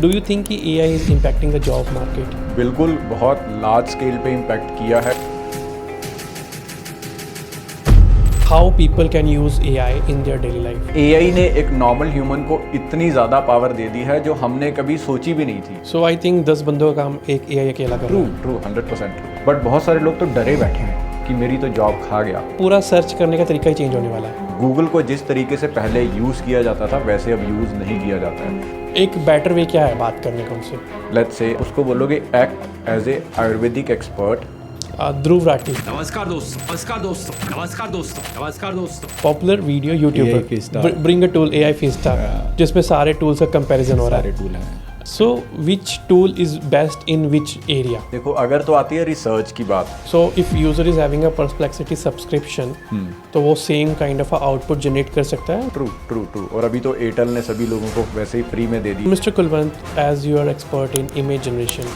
Do you think कि AI is impacting the job market? बिल्कुल, बहुत लार्ज स्केल पे इम्पैक्ट किया है। How people can use AI in their daily life? AI ने एक नॉर्मल ह्यूमन को इतनी ज़्यादा पावर दे दी है जो हमने कभी सोची भी नहीं थी। सो आई थिंक 10 बंदों का काम एक AI अकेला कर रहा है। ट्रू 100%। बट बहुत सारे लोग तो डरे बैठे हैं कि मेरी तो जॉब खा गया। पूरा सर्च करने का तरीका ही चेंज होने वाला है। गूगल को जिस तरीके से पहले यूज़ किया जाता था वैसे अब यूज़ नहीं किया जाता है। एक बेटर वे क्या है बात करने का उनसे? लेट्स से उसको बोलोगे act as a Ayurvedic expert. Dhruv Rathee, नमस्कार दोस्तों, नमस्कार दोस्तों, नमस्कार दोस्तों, नमस्कार दोस्तों। Popular video AI YouTuber, Fiesta। Bring a tool AI Fiesta, जिसमें सारे टूल्स का कंपैरिजन हो रहा सारे है। टूल हैं। So which tool is best in which area? देखो, अगर तो आती है रिसर्च की बात, so if user is having a Perplexity subscription, तो वो same kind of output generate कर सकता है। ट्रू। और अभी तो एयरटेल ने सभी लोगों को वैसे ही फ्री में दे दी। Mr. Kulwant, as you are expert in image generation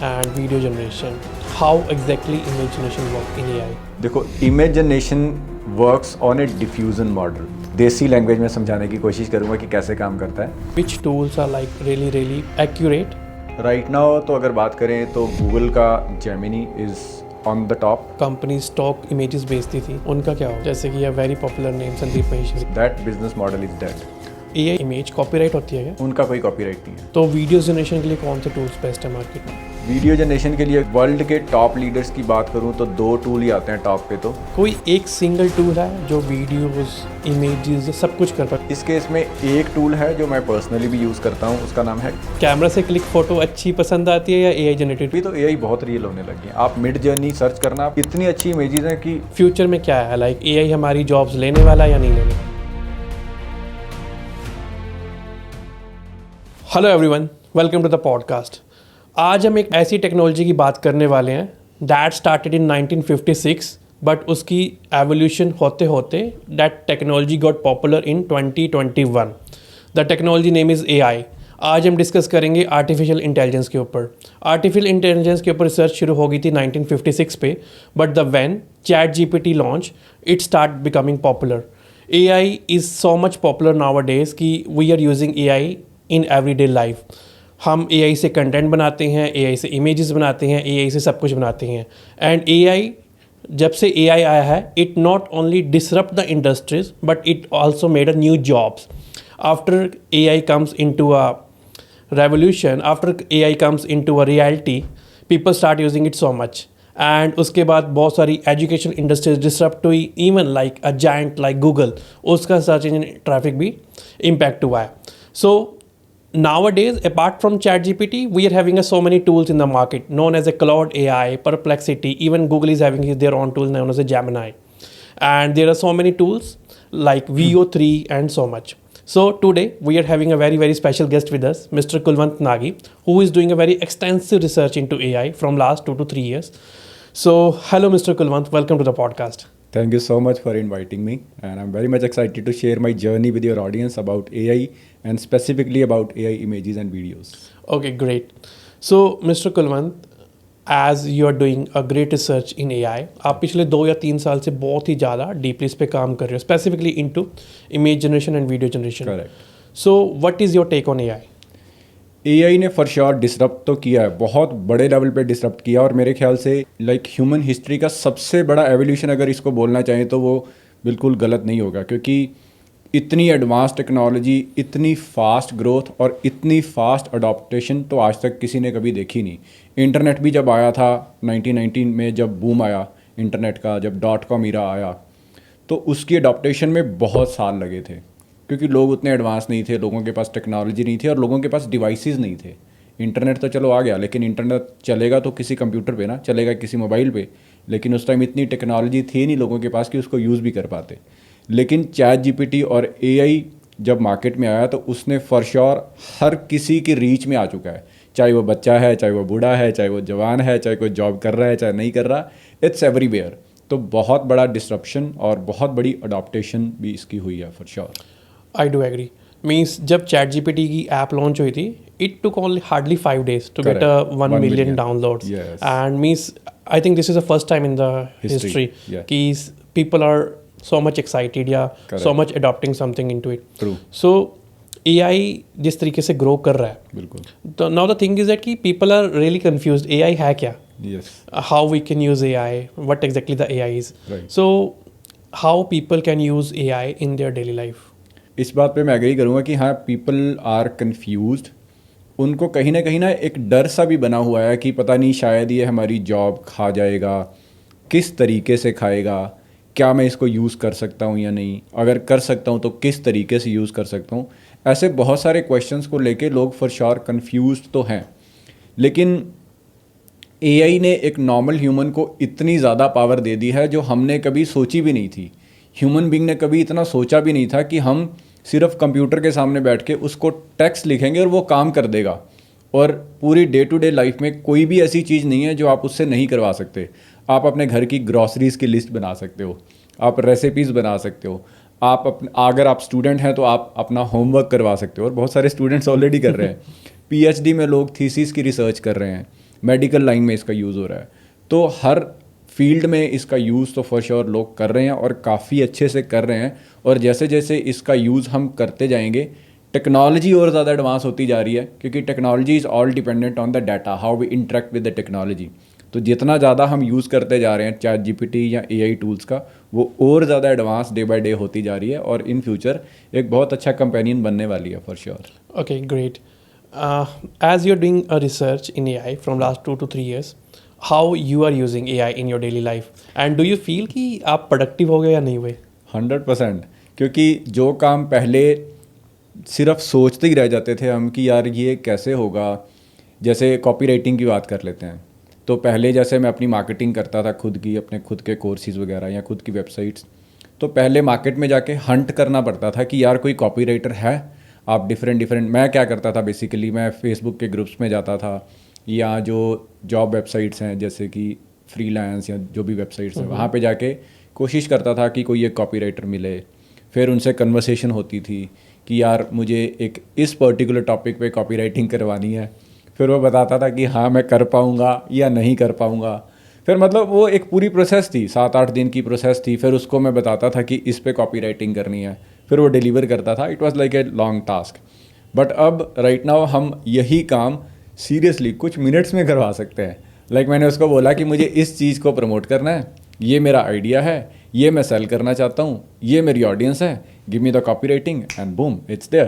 and video generation, how exactly image generation work in AI? देखो, image generation works on A diffusion model. देसी लैंग्वेज में समझाने की कोशिश करूंगा कि कैसे काम करता है। Which tools are like really accurate? Right now तो अगर बात करें तो गूगल का Gemini is on the top. Companies stock images बेचती थी, उनका क्या हो? जैसे कि very popular name Sandeep Maheshwari. That business model is dead. AI image copyright होती है क्या? उनका कोई कॉपीराइट नहीं है। तो वीडियो जनरेशन के लिए कौन से टूल्स बेस्ट है मार्केट में? वीडियो जनरेशन के लिए वर्ल्ड के टॉप लीडर्स की बात करूं तो 2 टूल ही आते हैं टॉप पे। तो कोई एक सिंगल टूल है जो वीडियोस, इमेजेस सब कुछ कर पाए? इस केस में एक टूल है जो मैं पर्सनली भी यूज़ करता हूं, उसका नाम है। कैमरा से क्लिक फोटो अच्छी पसंद आती है या AI जनरेटेड? अभी तो एआई बहुत रियल होने लगी है। आप मिड जर्नी सर्च करना, इतनी अच्छी इमेजेस हैं कि फ्यूचर में क्या है, लाइक AI हमारी जॉब्स लेने वाला है या नहीं लेने वाला? Hello everyone, welcome to the podcast. आज हम एक ऐसी टेक्नोलॉजी की बात करने वाले हैं दैट स्टार्टेड इन 1956, बट उसकी एवोल्यूशन होते होते that technology got popular in 2021। The technology name is AI। आज हम डिस्कस करेंगे आर्टिफिशियल इंटेलिजेंस के ऊपर। आर्टिफिशियल इंटेलिजेंस के ऊपर रिसर्च शुरू हो गई थी 1956 पे, but the when ChatGPT launch it start becoming popular. AI is so much popular nowadays कि we are using AI in everyday life. हम AI से कंटेंट बनाते हैं, AI से इमेजेस बनाते हैं, AI से सब कुछ बनाते हैं। एंड AI, जब से AI आया है, it not only disrupt the industries but it also made a new jobs. After AI comes into a revolution, after AI comes into a reality, people start using it so much. And उसके बाद बहुत सारी education industries disrupt हुई, even like a giant like Google, उसका search engine traffic भी impact हुआ है। सो nowadays, apart from ChatGPT, we are having so many tools in the market known as a Claude AI, Perplexity. Even Google is having their own tool known as a Gemini, and there are so many tools like VO3 and so much. So today we are having a very special guest with us, Mr. Kulwant Nagi, who is doing a very extensive research into AI from last 2 to 3 years. So hello Mr. Kulwant, welcome to the podcast. Thank you so much for inviting me, and I'm very much excited to share my journey with your audience about AI and specifically about AI images and videos. Okay, great. So Mr. Kulwant, as you are doing a great research in AI, आप पिछले 2 या 3 साल से बहुत ही ज़्यादा deeply इस पे काम कर रहे हो, specifically into image generation and video generation. Correct. So what is your take on AI? AI ने फॉर श्योर डिसरप्ट तो किया है, बहुत बड़े लेवल पे डिसरप्ट किया, और मेरे ख्याल से लाइक ह्यूमन हिस्ट्री का सबसे बड़ा एवोल्यूशन अगर इसको बोलना चाहें तो वो बिल्कुल गलत नहीं होगा, क्योंकि इतनी एडवांस टेक्नोलॉजी, इतनी फास्ट ग्रोथ और इतनी फास्ट अडॉप्टेशन तो आज तक किसी ने कभी देखी नहीं। इंटरनेट भी जब आया था 1919 में, जब बूम आया इंटरनेट का, जब .com ईरा आया, तो उसकी अडॉप्टेशन में बहुत साल लगे थे, क्योंकि लोग उतने एडवांस नहीं थे, लोगों के पास टेक्नोलॉजी नहीं थी और लोगों के पास डिवाइसेस नहीं थे। इंटरनेट तो चलो आ गया, लेकिन इंटरनेट चलेगा तो किसी कंप्यूटर पे ना, चलेगा किसी मोबाइल पे, लेकिन उस टाइम इतनी टेक्नोलॉजी थी नहीं लोगों के पास कि उसको यूज़ भी कर पाते। लेकिन ChatGPT और AI जब मार्केट में आया तो उसने फॉर श्योर हर किसी की रीच में आ चुका है, चाहे वो बच्चा है, चाहे वो बूढ़ा है, चाहे वो जवान है, चाहे कोई जॉब कर रहा है, चाहे नहीं कर रहा, इट्स एवरीवेयर। तो बहुत बड़ा डिसरप्शन और बहुत बड़ी अडॉप्टेशन भी इसकी हुई है for sure. I do agree. Means जब ChatGPT की ऐप लॉन्च हुई थी, it took only hardly 5 days to get 1 million downloads, and means I think this is the first time in the history कि people are so much excited, yeah. Correct. So much adopting something into it. True. So AI जिस तरीके से grow कर रहा है, बिल्कुल। तो now the thing is that कि people are really confused AI है क्या, yes. how we can use AI, what exactly the AI is. Right. So, how people can use AI in their daily life. इस बात पे मैं agree करूँगा कि हाँ, पीपल आर कन्फ्यूज्ड। उनको कहीं ना एक डर सा भी बना हुआ है कि पता नहीं शायद ये हमारी जॉब खा जाएगा, किस तरीके से खाएगा, क्या मैं इसको यूज़ कर सकता हूँ या नहीं, अगर कर सकता हूँ तो किस तरीके से यूज़ कर सकता हूँ। ऐसे बहुत सारे क्वेश्चंस को लेके लोग फॉर श्योर कन्फ्यूज्ड तो हैं। लेकिन AI ने एक नॉर्मल ह्यूमन को इतनी ज़्यादा पावर दे दी है जो हमने कभी सोची भी नहीं थी। ह्यूमन बीइंग ने कभी इतना सोचा भी नहीं था कि हम सिर्फ कंप्यूटर के सामने बैठ के उसको टेक्स्ट लिखेंगे और वो काम कर देगा। और पूरी डे टू डे लाइफ में कोई भी ऐसी चीज़ नहीं है जो आप उससे नहीं करवा सकते। आप अपने घर की ग्रॉसरीज़ की लिस्ट बना सकते हो, आप रेसिपीज़ बना सकते हो, अगर आप स्टूडेंट हैं तो आप अपना होमवर्क करवा सकते हो, और बहुत सारे स्टूडेंट्स ऑलरेडी कर रहे हैं। PhD में लोग थीसिस की रिसर्च कर रहे हैं, मेडिकल लाइन में इसका यूज़ हो रहा है। तो हर फील्ड में इसका यूज़ तो फॉर श्योर लोग कर रहे हैं और काफ़ी अच्छे से कर रहे हैं। और जैसे जैसे इसका यूज़ हम करते जाएंगे, टेक्नोलॉजी और ज़्यादा एडवांस होती जा रही है, क्योंकि technology is all dependent on the data, how we interact with the technology. तो जितना ज़्यादा हम यूज़ करते जा रहे हैं ChatGPT या AI टूल्स का, वो और ज़्यादा एडवांस डे बाय डे होती जा रही है और इन फ्यूचर एक बहुत अच्छा कंपेनियन बनने वाली है for sure. Okay, great. As you're doing a research in AI from last 2 to 3 years, how you are using AI in your daily life, and do you feel कि आप productive हो गए या नहीं हुए? 100%। क्योंकि जो काम पहले सिर्फ सोचते ही रह जाते थे हम कि यार ये कैसे होगा, जैसे कॉपी राइटिंग की बात कर लेते हैं। तो पहले जैसे मैं अपनी मार्केटिंग करता था खुद की, अपने खुद के कोर्सेज वगैरह या खुद की वेबसाइट्स, तो पहले मार्केट में जाके हंट करना पड़ता था कि यार कोई कॉपी राइटर है। आप डिफरेंट मैं क्या करता था बेसिकली, मैं फेसबुक के ग्रुप्स में जाता था, या जो जॉब वेबसाइट्स हैं जैसे कि फ्रीलांस या जो भी वेबसाइट्स हैं, वहाँ पे जाके कोशिश करता था कि कोई एक कॉपी राइटर मिले। फिर उनसे कन्वर्सेशन होती थी कि यार मुझे एक इस पर्टिकुलर टॉपिक पे कॉपी राइटिंग करवानी है। फिर वो बताता था कि हाँ मैं कर पाऊँगा या नहीं कर पाऊँगा। फिर मतलब वो एक पूरी प्रोसेस थी, 7-8 दिन की प्रोसेस थी। फिर उसको मैं बताता था कि इस पे कॉपी राइटिंग करनी है, फिर वो डिलीवर करता था। It was like a long task. But अब राइट नाउ हम यही काम सीरियसली कुछ मिनट्स में करवा सकते हैं। लाइक मैंने उसको बोला कि मुझे इस चीज़ को प्रमोट करना है, ये मेरा आइडिया है, ये मैं सेल करना चाहता हूँ, ये मेरी ऑडियंस है, give me the copywriting and boom it's there.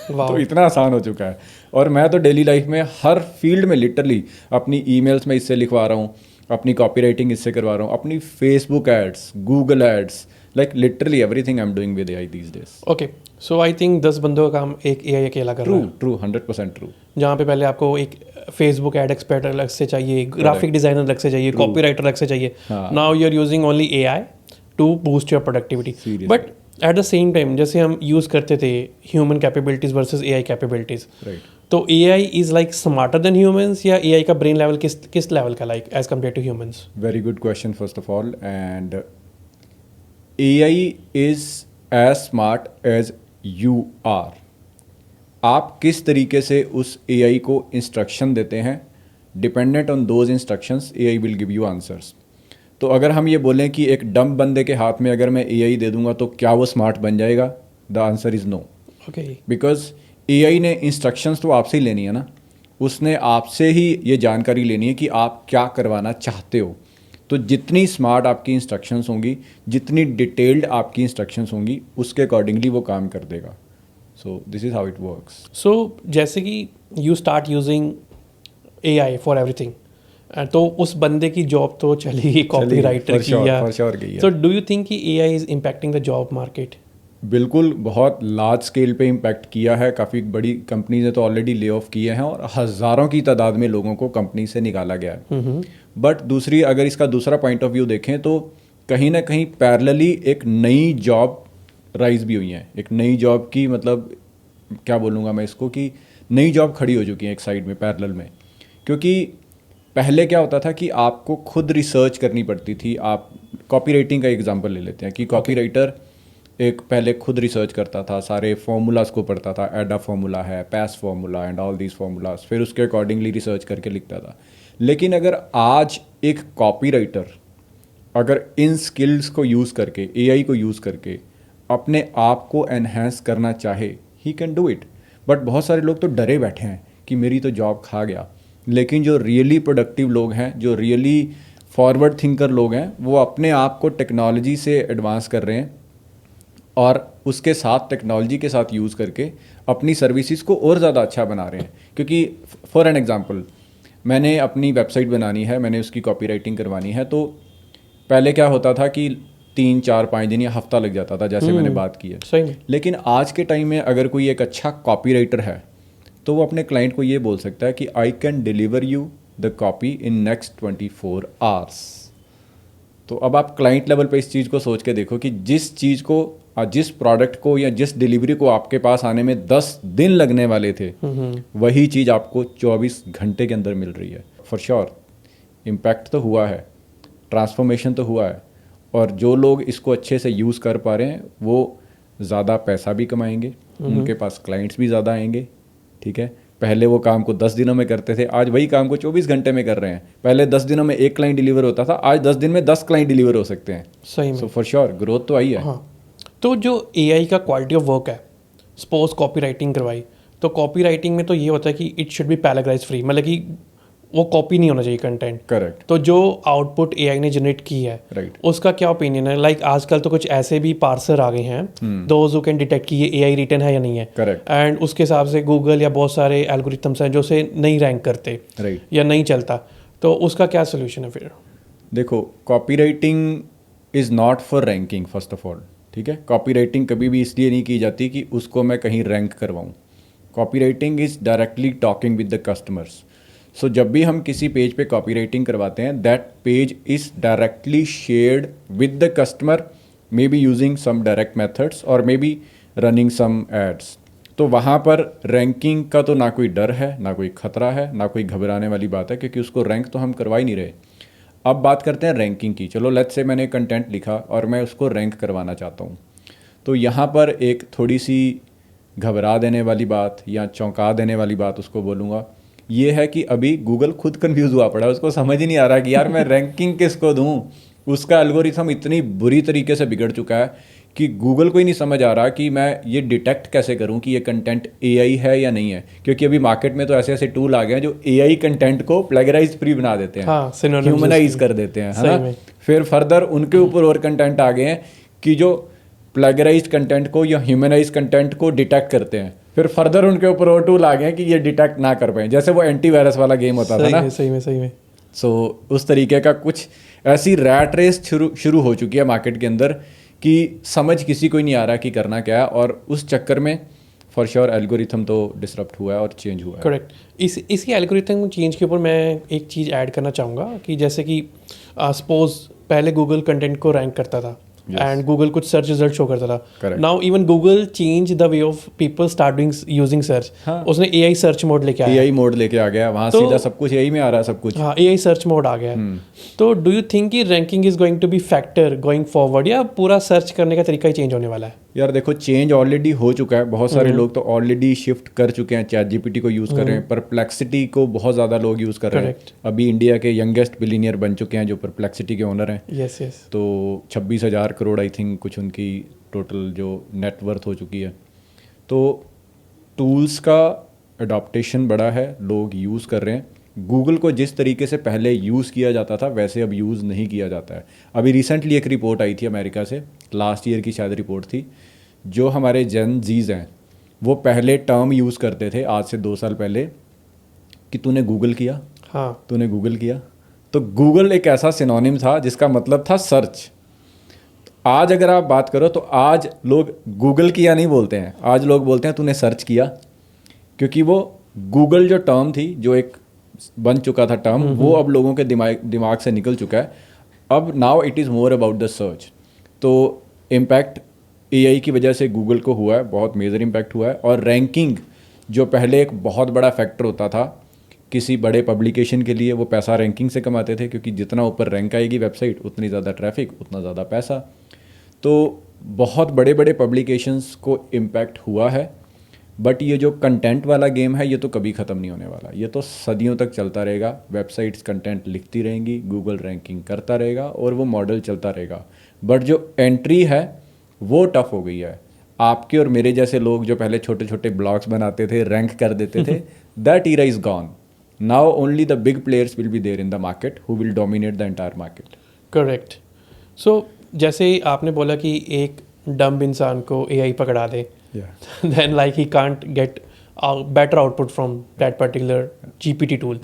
तो इतना आसान हो चुका है। और मैं तो डेली लाइफ में हर फील्ड में लिटरली अपनी ईमेल्स में इससे लिखवा रहा हूँ, अपनी कॉपी राइटिंग इससे करवा रहा हूँ, अपनी Facebook ads, Google ads, like literally everything I am doing with AI these days. Okay, so I think 10 बंदों का काम एक AI अकेला कर रहा है। True 100% true. जहाँ पे पहले आपको एक फेसबुक एड एक्सपर्ट अलग से चाहिए, ग्राफिक डिजाइनर अलग से चाहिए, कॉपी राइटर अलग से चाहिए। Now you are using only AI to boost your productivity. But at the same time जैसे हम यूज़ करते थे human capabilities versus AI capabilities, तो AI is like smarter than humans, या AI का ब्रेन लेवल किस लेवल का like as compare to humans? Very good question first of all. And AI is as smart as you are. आप किस तरीके से उस AI को इंस्ट्रक्शन देते हैं, dependent on those instructions AI will give you answers. तो अगर हम ये बोलें कि एक डम बंदे के हाथ में अगर मैं AI दे दूंगा तो क्या वो स्मार्ट बन जाएगा? The answer is no. Okay, because AI ने इंस्ट्रक्शंस तो आपसे ही लेनी है ना, उसने आपसे ही ये जानकारी लेनी है कि आप क्या करवाना चाहते हो। तो जितनी स्मार्ट आपकी इंस्ट्रक्शंस होंगी, जितनी डिटेल्ड आपकी इंस्ट्रक्शंस होंगी, उसके अकॉर्डिंगली वो काम कर देगा। So this is how it works. So जैसे कि you start using AI for everything, तो उस बंदे की जॉब तो चली कॉपी राइटर की, या सो डू यू थिंक कि AI is impacting the job market? बिल्कुल, बहुत लार्ज स्केल पे इम्पैक्ट किया है। काफ़ी बड़ी कंपनीज ने तो ऑलरेडी ले ऑफ किए हैं और हज़ारों की तादाद में लोगों को कंपनी से निकाला गया है। बट दूसरी, अगर इसका दूसरा पॉइंट ऑफ व्यू देखें तो कहीं ना कहीं पैरेलली एक नई जॉब राइज भी हुई है। एक नई जॉब की, मतलब क्या बोलूँगा मैं इसको, कि नई जॉब खड़ी हो चुकी है एक साइड में पैरेलल में। क्योंकि पहले क्या होता था कि आपको खुद रिसर्च करनी पड़ती थी। आप कॉपी राइटिंग का एग्जांपल ले लेते हैं कि कॉपी राइटर एक पहले खुद रिसर्च करता था, सारे फार्मूलाज को पढ़ता था, एडा फार्मूला है, पैस formula and all these formulas, फिर उसके अकॉर्डिंगली रिसर्च करके लिखता था। लेकिन अगर आज एक कॉपी राइटर अगर इन स्किल्स को यूज़ करके, AI को यूज़ करके अपने आप को एनहेंस करना चाहे, he can do it. But बहुत सारे लोग तो डरे बैठे हैं कि मेरी तो जॉब खा गया। लेकिन जो रियली प्रोडक्टिव लोग हैं, जो रियली फॉरवर्ड थिंकर लोग हैं, वो अपने आप को टेक्नोलॉजी से एडवांस कर रहे हैं और उसके साथ टेक्नोलॉजी के साथ यूज़ करके अपनी सर्विसेज को और ज़्यादा अच्छा बना रहे हैं। क्योंकि फॉर एन एग्जांपल, मैंने अपनी वेबसाइट बनानी है, मैंने उसकी कॉपीराइटिंग करवानी है, तो पहले क्या होता था कि 3, 4, 5 दिन या हफ्ता लग जाता था, जैसे मैंने बात की है। सही में। लेकिन आज के टाइम में अगर कोई एक अच्छा कॉपीराइटर है तो वो अपने क्लाइंट को ये बोल सकता है कि I can deliver you the copy in next 24 hours. तो अब आप क्लाइंट लेवल पे इस चीज़ को सोच के देखो कि जिस चीज़ को, जिस प्रोडक्ट को या जिस डिलीवरी को आपके पास आने में 10 दिन लगने वाले थे, वही चीज़ आपको 24 घंटे के अंदर मिल रही है। फॉर श्योर इम्पैक्ट तो हुआ है, ट्रांसफॉर्मेशन तो हुआ है, और जो लोग इसको अच्छे से यूज़ कर पा रहे हैं वो ज़्यादा पैसा भी कमाएंगे, उनके पास क्लाइंट्स भी ज़्यादा आएंगे। ठीक है, पहले वो काम को 10 दिनों में करते थे, आज वही काम को 24 घंटे में कर रहे हैं। पहले 10 दिनों में 1 क्लाइंट डिलीवर होता था, आज 10 दिन में 10 क्लाइंट डिलीवर हो सकते हैं। सही में। सो फॉर श्योर ग्रोथ तो आई है। हाँ, तो जो एआई का क्वालिटी ऑफ वर्क है, सपोज कॉपी राइटिंग करवाई, तो कॉपी राइटिंग में तो ये होता है कि इट शुड बी पैराग्राइज फ्री, मतलब कि वो कॉपी नहीं होना चाहिए कंटेंट। करेक्ट। तो जो आउटपुट एआई ने जनरेट की है, राइट, उसका क्या ओपिनियन है? लाइक आजकल तो कुछ ऐसे भी पार्सर आ गए हैं दोज हु कैन डिटेक्ट कि ये एआई रिटन है या नहीं है। करेक्ट। एंड उसके हिसाब से गूगल या बहुत सारे एल्गोरिथम्स हैं जो से नहीं रैंक करते, राइट, या नहीं चलता, तो उसका क्या सोल्यूशन है फिर? देखो copy writing is not for ranking first of all. ठीक है, कॉपी राइटिंग कभी भी इसलिए नहीं की जाती कि उसको मैं कहीं रैंक करवाऊँ। Copywriting is directly talking with the customers. So जब भी हम किसी पेज पे कॉपी राइटिंग करवाते हैं, that page is directly shared with the customer, maybe using some direct methods और maybe running some ads. तो वहाँ पर रैंकिंग का तो ना कोई डर है, ना कोई खतरा है, ना कोई घबराने वाली बात है, क्योंकि उसको रैंक तो हम करवा ही नहीं रहे। अब बात करते हैं रैंकिंग की। चलो लेट्स से मैंने कंटेंट लिखा और मैं उसको रैंक करवाना चाहता हूँ, तो यहाँ पर एक थोड़ी सी घबरा देने वाली बात या चौंका देने वाली बात उसको बोलूँगा, ये है कि अभी गूगल खुद कंफ्यूज हुआ पड़ा है, उसको समझ ही नहीं आ रहा कि यार मैं रैंकिंग किसको दूँ। उसका एल्गोरिथम इतनी बुरी तरीके से बिगड़ चुका है कि गूगल को ही नहीं समझ आ रहा कि मैं ये डिटेक्ट कैसे करूं कि ये कंटेंट एआई है या नहीं है। क्योंकि अभी मार्केट में तो ऐसे ऐसे टूल आ गए हैं जो एआई कंटेंट को प्लेगराइज फ्री बना देते हैं, हाँ, ह्यूमनाइज कर देते हैं, है ना। फिर फर्दर उनके ऊपर और कंटेंट आ गए हैं कि जो प्लेगराइज कंटेंट को या ह्यूमनाइज कंटेंट को डिटेक्ट करते हैं। फिर फर्दर उनके ऊपर और टूल आ गए हैं कि ये डिटेक्ट ना कर पाए, जैसे वो एंटीवायरस वाला गेम होता था ना। सही में। सो उस तरीके का कुछ ऐसी रैट रेस शुरू हो चुकी है मार्केट के अंदर कि समझ किसी को ही नहीं आ रहा कि करना क्या है, और उस चक्कर में फॉर श्योर एल्गोरिथम तो डिसरप्ट हुआ है और चेंज हुआ है। करेक्ट। इसी एल्गोरिथम चेंज के ऊपर मैं एक चीज़ ऐड करना चाहूँगा कि जैसे कि सपोज पहले गूगल कंटेंट को रैंक करता था एंड गूगल कुछ सर्च रिजल्ट शो करता था। Now even Google change the way of people start doing using search. उसने एआई सर्च मोड लेके आया, एआई मोड लेके आ गया, वहाँ सीधा सब कुछ एआई में आ रहा है, सब कुछ। हाँ, एआई सर्च मोड आ गया है। तो डू यू थिंक कि ranking is going to be factor going forward, या पूरा सर्च करने का तरीका ही चेंज होने वाला है? यार देखो, चेंज ऑलरेडी हो चुका है, बहुत सारे लोग तो ऑलरेडी शिफ्ट कर चुके हैं, चैट जीपीटी को यूज़ कर रहे हैं, परप्लेक्सिटी को बहुत ज़्यादा लोग यूज़ कर रहे हैं। अभी इंडिया के यंगेस्ट बिलियनियर बन चुके हैं जो परप्लेक्सिटी के ओनर हैं। यस। तो 26,000 करोड़ आई थिंक कुछ उनकी टोटल जो नेटवर्थ हो चुकी है। तो टूल्स का अडॉप्टेशन बड़ा है, लोग यूज़ कर रहे हैं। गूगल को जिस तरीके से पहले यूज़ किया जाता था वैसे अब यूज़ नहीं किया जाता है। अभी रिसेंटली एक रिपोर्ट आई थी अमेरिका से, लास्ट ईयर की शायद रिपोर्ट थी, जो हमारे जेन जीज हैं वो पहले टर्म यूज़ करते थे आज से 2 साल पहले कि तूने गूगल किया। हाँ, तूने गूगल किया। तो गूगल एक ऐसा सिनोनिम था जिसका मतलब था सर्च। आज अगर आप बात करो तो आज लोग गूगल किया नहीं बोलते हैं, आज लोग बोलते हैं तूने सर्च किया, क्योंकि वो गूगल जो टर्म थी, जो एक बन चुका था टर्म, वो अब लोगों के दिमाग से निकल चुका है। अब now it is more about the search. तो इम्पैक्ट एआई की वजह से गूगल को हुआ है, बहुत मेजर इम्पैक्ट हुआ है। और रैंकिंग जो पहले एक बहुत बड़ा फैक्टर होता था किसी बड़े पब्लिकेशन के लिए, वो पैसा रैंकिंग से कमाते थे, क्योंकि जितना ऊपर रैंक आएगी वेबसाइट उतनी ज़्यादा ट्रैफिक, उतना ज़्यादा पैसा। तो बहुत बड़े बड़े पब्लिकेशंस को इम्पैक्ट हुआ है। बट ये जो कंटेंट वाला गेम है ये तो कभी ख़त्म नहीं होने वाला, ये तो सदियों तक चलता रहेगा। वेबसाइट्स कंटेंट लिखती रहेंगी, गूगल रैंकिंग करता रहेगा और वो मॉडल चलता रहेगा। बट जो एंट्री है वो टफ हो गई है। आपके और मेरे जैसे लोग जो पहले छोटे छोटे ब्लॉग्स बनाते थे, रैंक कर देते थे, that era is gone. Now only the big players will be there in the market who will dominate the entire market. Correct. So जैसे आपने बोला कि एक डम्ब इंसान को AI पकड़ा दे, then like he can't get a better output from that particular GPT tool.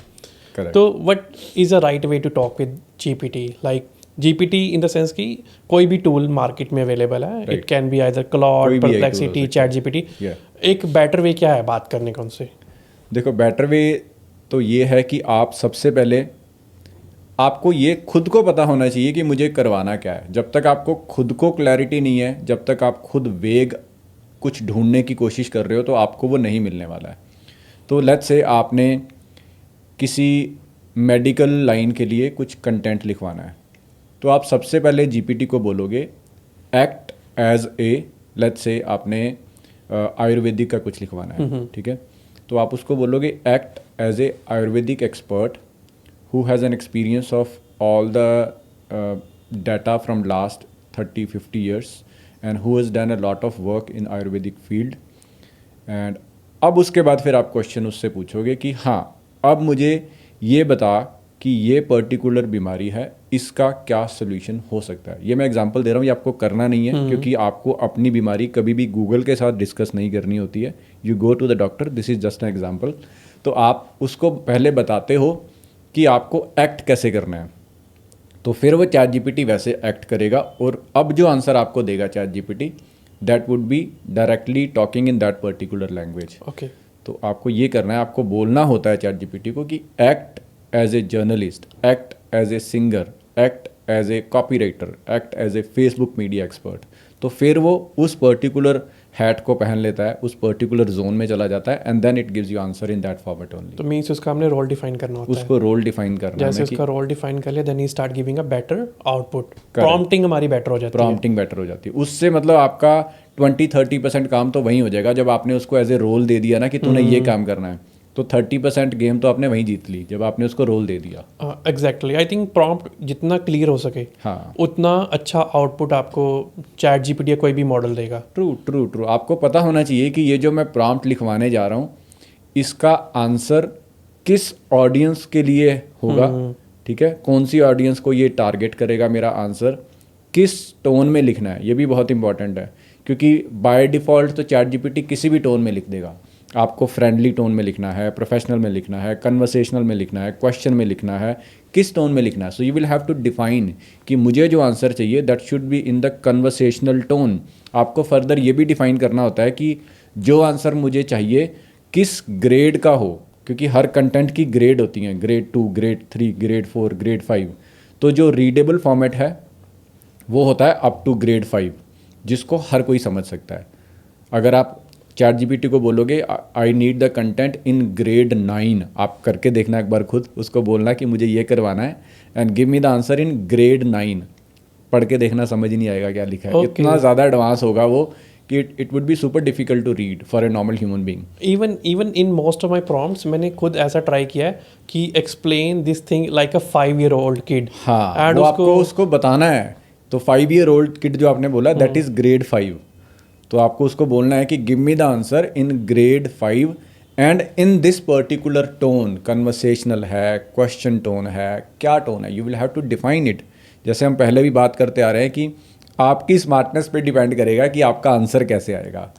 Correct. So what is the right way to talk with GPT? Like GPT in the sense कि कोई भी tool market में available है. Right. It can be either Claude, कोई भी एक tool Perplexity, हो सकता है. ChatGPT. Yeah. एक better way क्या है बात करने का उनसे? देखो, बेटर वे तो ये है कि आप सबसे पहले आपको ये खुद को पता होना चाहिए कि मुझे करवाना क्या है. जब तक आपको खुद को क्लैरिटी नहीं है, जब तक आप खुद वेग कुछ ढूंढने की कोशिश कर रहे हो, तो आपको वो नहीं मिलने वाला है. तो लेट्स से आपने किसी मेडिकल लाइन के लिए कुछ कंटेंट लिखवाना है, तो आप सबसे पहले जीपीटी को बोलोगे act as A, let's say आपने आयुर्वेदिक का कुछ लिखवाना है, ठीक है, तो आप उसको बोलोगे act as a Ayurvedic expert who has an experience of all the data from last 30-50 years and who has done a lot of work in Ayurvedic field. And अब उसके बाद फिर आप क्वेश्चन उससे पूछोगे कि हाँ, अब मुझे ये बता कि ये पर्टिकुलर बीमारी है, इसका क्या सोल्यूशन हो सकता है. ये मैं एग्जांपल दे रहा हूँ, ये आपको करना नहीं है, क्योंकि आपको अपनी बीमारी कभी भी गूगल के साथ डिस्कस नहीं करनी होती है. You go to the doctor, this is just an example. तो आप उसको पहले बताते हो कि आपको एक्ट कैसे करना है, तो फिर वो चैट जीपीटी वैसे एक्ट करेगा. और अब जो आंसर आपको देगा chat GPT, that would be directly talking in that particular language. Okay. तो आपको ये करना है, आपको बोलना होता है चैट जीपीटी को कि act as a journalist, act as a singer, act as a copywriter, act as a Facebook media expert. तो फिर वो उस पर्टिकुलर हैट को पहन लेता है, उस पर्टिकुलर जोन में चला जाता है, and then it gives you answer in that format only. तो मीन्स उसका हमने रोल डिफाइन करना होता है. उसको रोल डिफाइन करना है. जैसे उसका रोल डिफाइन कर लिया, देन ही start giving a better output. Prompting हमारी बेटर हो जाती है. प्रॉम्प्टिंग बेटर हो जाती है. उससे मतलब आपका 20-30% काम तो वहीं हो जाएगा. जब आपने उसको एज ए रोल दे दिया ना कि तूने ये काम करना है, तो 30% गेम तो आपने वहीं जीत ली जब आपने उसको रोल दे दिया. एग्जैक्टली. आई थिंक प्रॉम्प्ट जितना क्लियर हो सके, हाँ, उतना अच्छा आउटपुट आपको चैट जीपीटी या कोई भी मॉडल देगा. ट्रू. आपको पता होना चाहिए कि ये जो मैं प्रॉम्प्ट लिखवाने जा रहा हूँ, इसका आंसर किस ऑडियंस के लिए होगा, ठीक है, कौन सी ऑडियंस को ये टारगेट करेगा मेरा आंसर, किस टोन में लिखना है. ये भी बहुत इंपॉर्टेंट है, क्योंकि बाय डिफ़ॉल्ट तो चैट जीपीटी किसी भी टोन में लिख देगा. आपको फ्रेंडली टोन में लिखना है, प्रोफेशनल में लिखना है, कन्वर्सेशनल में लिखना है, क्वेश्चन में लिखना है, किस टोन में लिखना है. So you will have to define कि मुझे जो आंसर चाहिए that should be in the conversational tone. आपको फर्दर ये भी डिफाइन करना होता है कि जो आंसर मुझे चाहिए किस ग्रेड का हो, क्योंकि हर कंटेंट की ग्रेड होती हैं, ग्रेड 2, ग्रेड 3, ग्रेड 4, ग्रेड 5. तो जो रीडेबल फॉर्मेट है वो होता है अप टू ग्रेड 5, जिसको हर कोई समझ सकता है. अगर आप चैट जीपीटी को बोलोगे I need the content in grade 9, आप करके देखना एक बार खुद, उसको बोलना कि मुझे ये करवाना है and give me the answer in grade 9. पढ़ के देखना, समझ ही नहीं आएगा क्या लिखा है. Okay. इतना ज़्यादा एडवांस होगा वो कि it would be super difficult to read for a normal human being. Even in most of my prompts मैंने खुद ऐसा ट्राई किया है कि explain this thing like a 5-year-old kid. हाँ, वो आपको उसको बताना है. तो 5-year-old किड जो आपने बोला, दैट इज़ ग्रेड 5. तो आपको उसको बोलना है कि give me the answer in grade 5 and in this particular tone. Conversational है, क्वेश्चन टोन है, क्या टोन है, you will have to define it. जैसे हम पहले भी बात करते आ रहे हैं कि आपकी स्मार्टनेस पे डिपेंड करेगा कि आपका आंसर कैसे आएगा.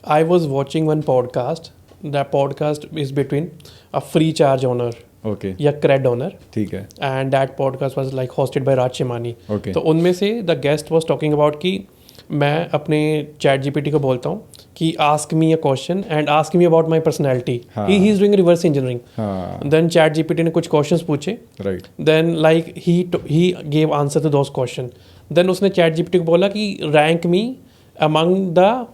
I was watching one podcast. The podcast is between a Freecharge owner okay या क्रेड ओनर, ठीक है, and that podcast was like hosted by Raj Shamani. Okay. तो उनमें से the guest was talking about कि मैं अपने चैट जीपीटी को बोलता हूँ कि ask me a question and ask me about my personality. He is doing reverse engineering. Then chat GPT ने कुछ क्वेश्चंस पूछे, right, then like he gave answer to those question. Then उसने chat GPT को बोला कि rank me among the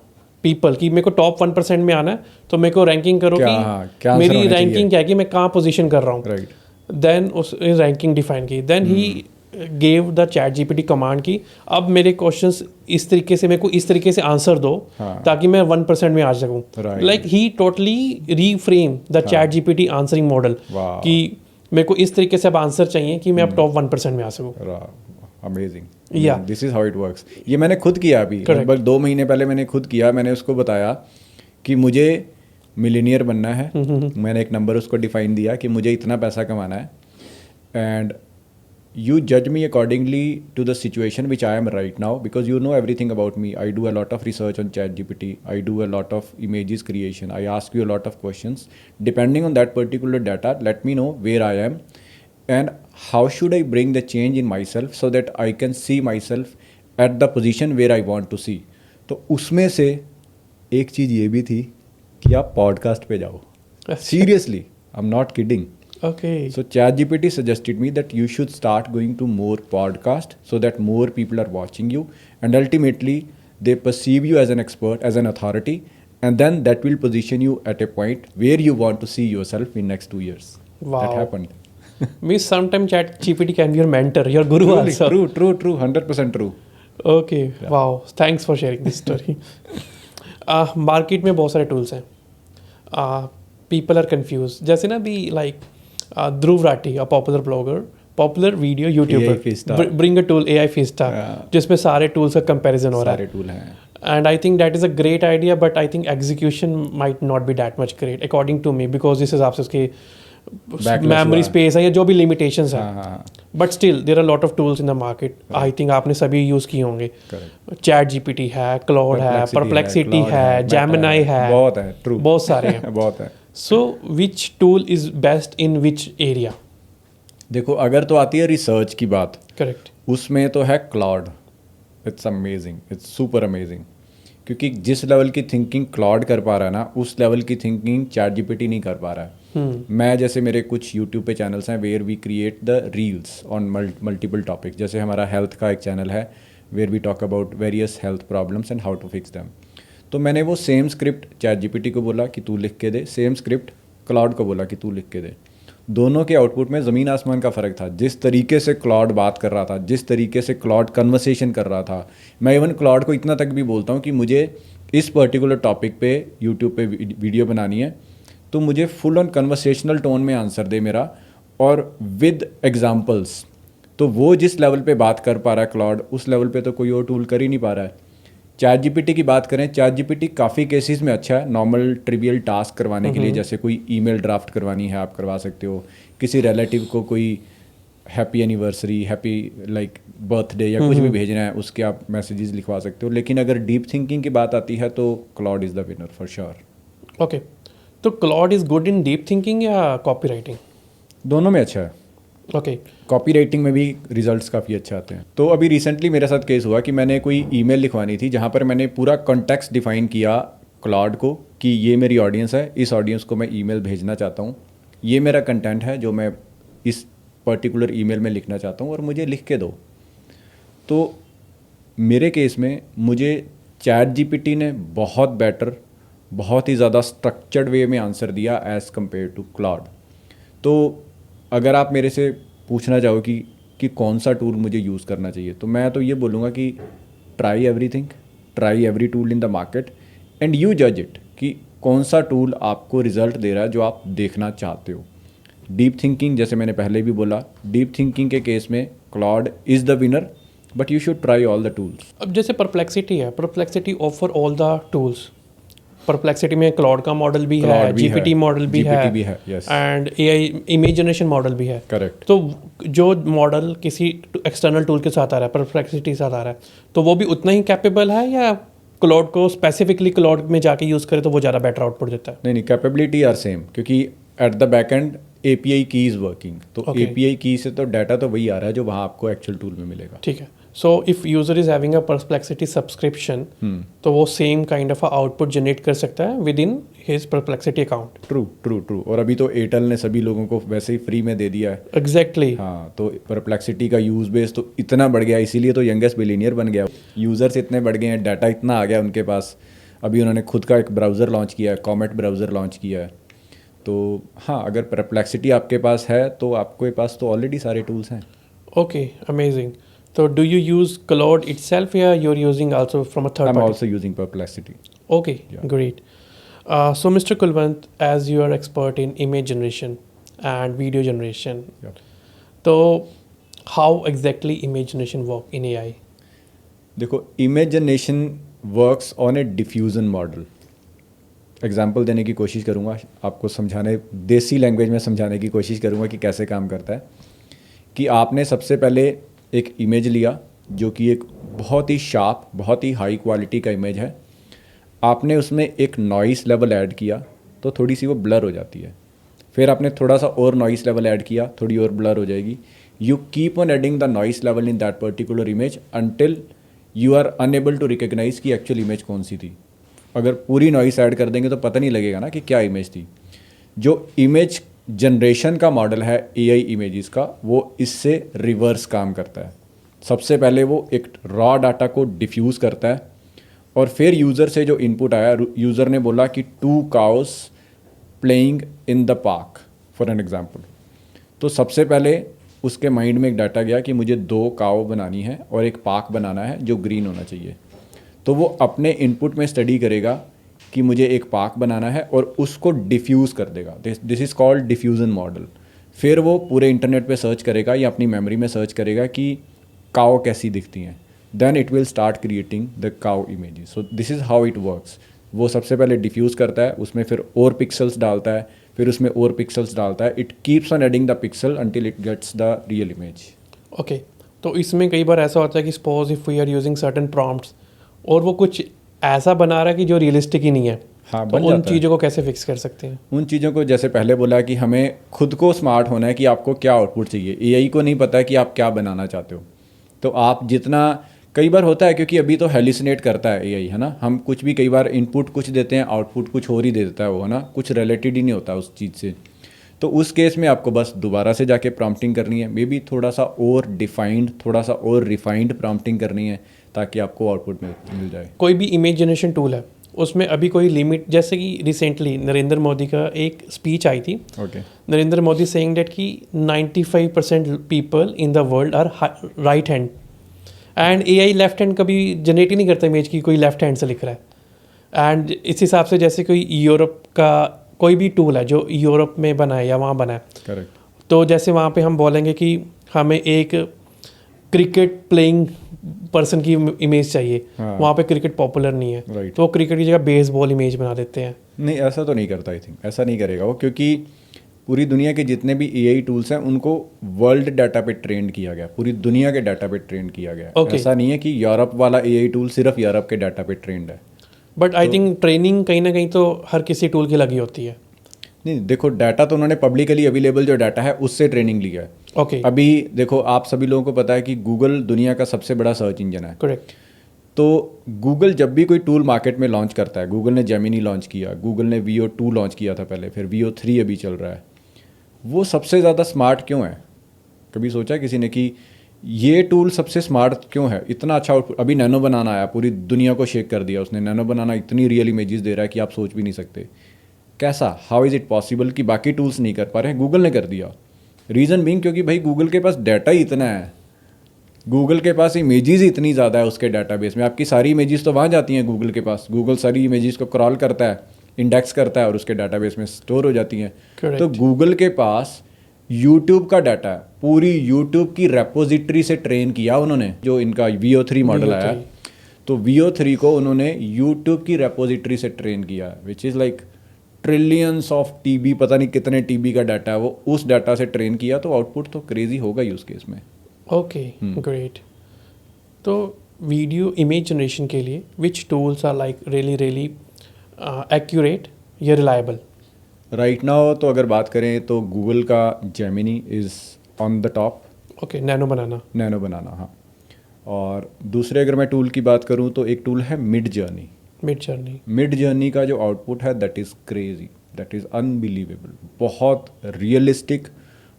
people, कि मेरे को टॉप 1% में आना है, तो मेरे को रैंकिंग करो कि मेरी रैंकिंग क्या है, कि मैं कहाँ पोजीशन कर रहा हूँ. राइट. देन उस रैंकिंग डिफाइन की. Then he gave the chat GPT command की अब मेरे क्वेश्चंस इस तरीके से, मेरे को इस तरीके से आंसर दो ताकि मैं 1% में आ सकूं. Like he totally reframe the chat GPT answering model कि मेरे को इस तरीके से अब आंसर चाहिए कि मैं अब टॉप 1% में आ सकूं. Amazing. Yeah. This is how it works. ये मैंने खुद किया अभी Correct. लगभग 2 महीने पहले मैंने खुद किया। मैंने उसको बताया कि मुझे मिलीनियर बनना है। मैंने एक नंबर उसको डिफाइन दिया कि मुझे इतना पैसा कमाना है, and you judge me accordingly to the situation which I am right now, because you know everything about me. I do a lot of research on ChatGPT. I do a lot of images creation. I ask you a lot of questions. Depending on that particular data, let me know where I am and how should I bring the change in myself so that I can see myself at the position where I want to see. तो उसमें से एक चीज़ ये भी थी कि आप podcast पे जाओ। Seriously, I'm not kidding. Okay. So ChatGPT suggested me that you should start going to more podcast so that more people are watching you, and ultimately they perceive you as an expert, as an authority, and then that will position you at a point where you want to see yourself in next 2 years. Wow. That happened. Means sometimes ChatGPT can be your mentor, your guru also. True, 100% true. Okay, wow. Thanks for sharing this story. Market में बहुत सारे tools हैं. People are confused. जैसे ना भी like Dhruv Rathi, a popular blogger, popular video YouTuber, AI Fiesta. bring a tool AI Fiesta, जिसमें सारे tools का comparison हो रहा है. सारे टूल हैं। And I think that is a great idea, but I think execution might not be that much great according to me, because this is आपसे उसके memory space है या जो भी limitations हैं. But still there are a lot of tools in the market. I think आपने सभी use किए होंगे. ChatGPT है, Claude है, Perplexity है, Gemini है. बहुत है, true. बहुत सारे हैं. बहुत है। So which tool is best in which area? देखो, अगर तो आती है रिसर्च की बात, Correct. उसमें तो है cloud. It's amazing, it's super amazing, क्योंकि जिस लेवल की थिंकिंग क्लाउड कर पा रहा है ना, उस लेवल की थिंकिंग ChatGPT नहीं कर पा रहा है। मैं जैसे मेरे कुछ यूट्यूब पे चैनल्स हैं where we create the reels on multiple topic. जैसे हमारा हेल्थ का एक चैनल है where we talk about various health problems and how to fix them. तो मैंने वो सेम स्क्रिप्ट ChatGPT को बोला कि तू लिख के दे, सेम स्क्रिप्ट क्लाउड को बोला कि तू लिख के दे। दोनों के आउटपुट में ज़मीन आसमान का फ़र्क था। जिस तरीके से क्लाउड बात कर रहा था, जिस तरीके से क्लाउड कन्वर्सेशन कर रहा था, मैं इवन क्लाउड को इतना तक भी बोलता हूँ कि मुझे इस पर्टिकुलर टॉपिक पे यूट्यूब पे वीडियो बनानी है, तो मुझे फुल ऑन कन्वर्सेशनल टोन में आंसर दे मेरा, और विद एग्जांपल्स। तो वो जिस लेवल पे बात कर पा रहा है क्लाउड, उस लेवल पे तो कोई और टूल कर ही नहीं पा रहा है। ChatGPT की बात करें, ChatGPT काफ़ी केसेस में अच्छा है। नॉर्मल ट्रिवियल टास्क करवाने के लिए, जैसे कोई ईमेल ड्राफ्ट करवानी है आप करवा सकते हो, किसी रिलेटिव को कोई happy anniversary, happy like birthday या कुछ भी भेजना है, उसके आप मैसेजेस लिखवा सकते हो। लेकिन अगर डीप थिंकिंग की बात आती है तो cloud is the winner for sure. Okay. तो Claude is good in deep thinking या कॉपी राइटिंग? दोनों में अच्छा है। ओके. कॉपी राइटिंग में भी रिजल्ट्स काफ़ी अच्छे आते हैं। तो अभी रिसेंटली मेरे साथ केस हुआ कि मैंने कोई ईमेल लिखवानी थी जहाँ पर मैंने पूरा कॉन्टेक्स्ट डिफाइन किया क्लाउड को कि ये मेरी ऑडियंस है, इस ऑडियंस को मैं ईमेल भेजना चाहता हूँ, ये मेरा कंटेंट है जो मैं इस पर्टिकुलर ईमेल में लिखना चाहता हूँ और मुझे लिख के दो। तो मेरे केस में मुझे ChatGPT ने बहुत बेटर, बहुत ही ज़्यादा स्ट्रक्चर्ड वे में आंसर दिया एज़ कम्पेयर टू क्लाउड। तो अगर आप मेरे से पूछना चाहो कि कौन सा टूल मुझे यूज़ करना चाहिए, तो मैं तो ये बोलूँगा कि try everything, try every tool in the market and you जज इट कि कौन सा टूल आपको रिजल्ट दे रहा है जो आप देखना चाहते हो। डीप थिंकिंग, जैसे मैंने पहले भी बोला, डीप थिंकिंग के केस में cloud is the winner, but you should try all the tools. अब जैसे परप्लेक्सिटी है, perplexity offer all the tools. Perplexity में क्लाउड का मॉडल भी है, GPT मॉडल भी है, and AI image generation model भी है। करेक्ट। तो जो मॉडल किसी एक्सटर्नल टूल के साथ आ रहा है, परप्लेक्सिटी के साथ आ रहा है, तो वो भी उतना ही कैपेबल है या क्लाउड को स्पेसिफिकली क्लाउड में जाके यूज़ करे तो वो ज़्यादा बेटर आउटपुट देता है? नहीं, कैपेबिलिटी आर सेम, क्योंकि at the back and API की इज़ वर्किंग। तो API की से तो डाटा तो वही आ रहा है जो वहाँ आपको एक्चुअल टूल में मिलेगा। ठीक है। So if user is having a Perplexity subscription, तो वो same kind of output generate कर सकता है with in his perplexity account. True. और अभी तो एयरटेल ने सभी लोगों को वैसे ही फ्री में दे दिया है। एग्जैक्टली। हाँ, तो परप्लेक्सिटी का यूज़ बेस तो इतना बढ़ गया, इसीलिए तो यंगेस्ट बिलियनियर बन गया। यूज़र्स इतने बढ़ गए हैं, डाटा इतना आ गया उनके पास। अभी उन्होंने खुद का एक ब्राउज़र लॉन्च किया है, कॉमेट ब्राउज़र लॉन्च किया है। तो हाँ, अगर परप्लेक्सिटी आपके पास है तो आपके पास तो ऑलरेडी सारे टूल्स हैं। Okay, amazing. So do you use Claude itself, or you're using also from a third I'm party? also using Perplexity. Okay, great. So Mr. Kulwant, as you are expert in image generation and video generation, Yeah. तो how exactly image generation work in AI? देखो, image generation works on A diffusion model. Example देने की कोशिश करूँगा, आपको समझाने, देसी language में समझाने की कोशिश करूँगा कि कैसे काम करता है। कि आपने सबसे पहले एक इमेज लिया जो कि एक बहुत ही शार्प, बहुत ही हाई क्वालिटी का इमेज है। आपने उसमें एक नॉइस लेवल ऐड किया तो थोड़ी सी वो ब्लर हो जाती है। फिर आपने थोड़ा सा और नॉइस लेवल ऐड किया, थोड़ी और ब्लर हो जाएगी। You keep on adding the noise level in that particular image until you are unable to recognise कि एक्चुअल इमेज कौन सी थी। अगर पूरी नॉइस ऐड कर देंगे तो पता नहीं लगेगा ना कि क्या इमेज थी। जो इमेज जनरेशन का मॉडल है AI इमेजेस का, वो इससे रिवर्स काम करता है। सबसे पहले वो एक रॉ डाटा को डिफ्यूज़ करता है और फिर यूज़र से जो इनपुट आया, यूज़र ने बोला कि 2 cows playing in the park for an example. तो सबसे पहले उसके माइंड में एक डाटा गया कि मुझे 2 काव बनानी है और एक पार्क बनाना है जो ग्रीन होना चाहिए। तो वो अपने इनपुट में स्टडी करेगा कि मुझे एक पार्क बनाना है और उसको डिफ्यूज़ कर देगा। This is called diffusion model. फिर वो पूरे इंटरनेट पे सर्च करेगा या अपनी मेमोरी में सर्च करेगा कि काव कैसी दिखती हैं। Then it will start creating the cow images. So this is how it works. वो सबसे पहले डिफ्यूज़ करता है, उसमें फिर और पिक्सल्स डालता है, फिर उसमें और पिक्सल्स डालता है। It keeps on adding the pixel until it gets the real image. Okay, तो इसमें कई बार ऐसा होता है कि suppose if we are using certain prompts और वो कुछ ऐसा बना रहा है कि जो रियलिस्टिक ही नहीं है, हाँ, तो बन उन जाता है। चीज़ों को कैसे फिक्स कर सकते हैं? उन चीज़ों को जैसे पहले बोला कि हमें खुद को स्मार्ट होना है कि आपको क्या आउटपुट चाहिए। AI को नहीं पता है कि आप क्या बनाना चाहते हो। तो आप जितना, कई बार होता है क्योंकि अभी तो हेलिसिनेट करता है AI, है ना। हम कुछ भी कई बार इनपुट कुछ देते हैं, आउटपुट कुछ और ही दे देता है वो, है ना। कुछ रिलेटेड ही नहीं होता उस चीज़ से। तो उस केस में आपको बस दोबारा से जाके प्रॉम्प्टिंग करनी है, मे बी थोड़ा सा और डिफाइंड, थोड़ा सा और रिफाइंड प्रॉम्प्टिंग करनी है ताकि आपको आउटपुट मिल जाए। कोई भी इमेज जनरेशन टूल है, उसमें अभी कोई लिमिट, जैसे कि रिसेंटली नरेंद्र मोदी का एक स्पीच आई थी। Okay. Narendra Modi saying that कि 95% people in the world are right hand and AI left hand कभी जनरेट ही नहीं करता इमेज की, कोई लेफ्ट हैंड से लिख रहा है। एंड इस हिसाब से जैसे कोई यूरोप का कोई भी टूल है जो यूरोप में बना है या वहाँ बना है, करेक्ट। तो जैसे वहाँ पे हम बोलेंगे कि हमें एक क्रिकेट प्लेइंग पर्सन की इमेज चाहिए, हाँ। वहाँ पे क्रिकेट पॉपुलर नहीं है, Right. तो वो क्रिकेट की जगह बेसबॉल इमेज बना देते हैं। नहीं, ऐसा तो नहीं करता। आई थिंक ऐसा नहीं करेगा वो, क्योंकि पूरी दुनिया के जितने भी AI टूल्स हैं उनको वर्ल्ड डाटा पे ट्रेन किया गया, पूरी दुनिया के डाटा पे ट्रेन किया गया। Okay. ऐसा नहीं है कि यूरोप वाला AI टूल सिर्फ यूरोप के डाटा पे ट्रेंड है। बट आई थिंक ट्रेनिंग कहीं ना कहीं तो हर किसी टूल की लगी होती है। नहीं, देखो, डाटा तो उन्होंने पब्लिकली अवेलेबल जो डाटा है उससे ट्रेनिंग लिया है। ओके, अभी देखो, आप सभी लोगों को पता है कि गूगल दुनिया का सबसे बड़ा सर्च इंजन है। करेक्ट। तो गूगल जब भी कोई टूल मार्केट में लॉन्च करता है, गूगल ने जेमिनी लॉन्च किया, गूगल ने VO2 लॉन्च किया था पहले, फिर VO3 अभी चल रहा है। वो सबसे ज़्यादा स्मार्ट क्यों है? कभी सोचा किसी ने कि ये टूल सबसे स्मार्ट क्यों है? इतना अच्छा आउटपुट। अभी नैनो बनाना आया, पूरी दुनिया को शेक कर दिया उसने। नैनो बनाना इतनी रियल इमेजेस दे रहा है कि आप सोच भी नहीं सकते। कैसा, हाउ इज़ इट पॉसिबल कि बाकी टूल्स नहीं कर पा रहे हैं, गूगल ने कर दिया। रीज़न बीइंग क्योंकि भाई गूगल के पास डाटा ही इतना है, गूगल के पास इमेजेस ही इतनी ज़्यादा है उसके डाटाबेस में। आपकी सारी इमेजेस तो वहाँ जाती हैं गूगल के पास। गूगल सारी इमेजेस को क्रॉल करता है, इंडेक्स करता है और उसके डाटाबेस में स्टोर हो जाती हैं। Correct. तो गूगल के पास यूट्यूब का डाटा है, पूरी यूट्यूब की रेपोजिटरी से ट्रेन किया उन्होंने। जो इनका VO3 मॉडल आया, तो VO3 को उन्होंने यूट्यूब की रेपोजिटरी से ट्रेन किया, which is like trillions of TB, पता नहीं कितने TB का डाटा है वो, उस डाटा से ट्रेन किया। तो आउटपुट तो क्रेजी होगा ही उस केस में। Okay, great. तो वीडियो इमेज जनरेशन के लिए which tools are like really accurate या रिलायबल? राइट नाउ तो अगर बात करें तो गूगल का Gemini is on the top. Okay, nano banana. Nano banana, हाँ। और दूसरे अगर मैं टूल की बात करूं तो एक टूल है मिड जर्नी। मिड जर्नी का जो आउटपुट है that is crazy, that is unbelievable. बहुत रियलिस्टिक,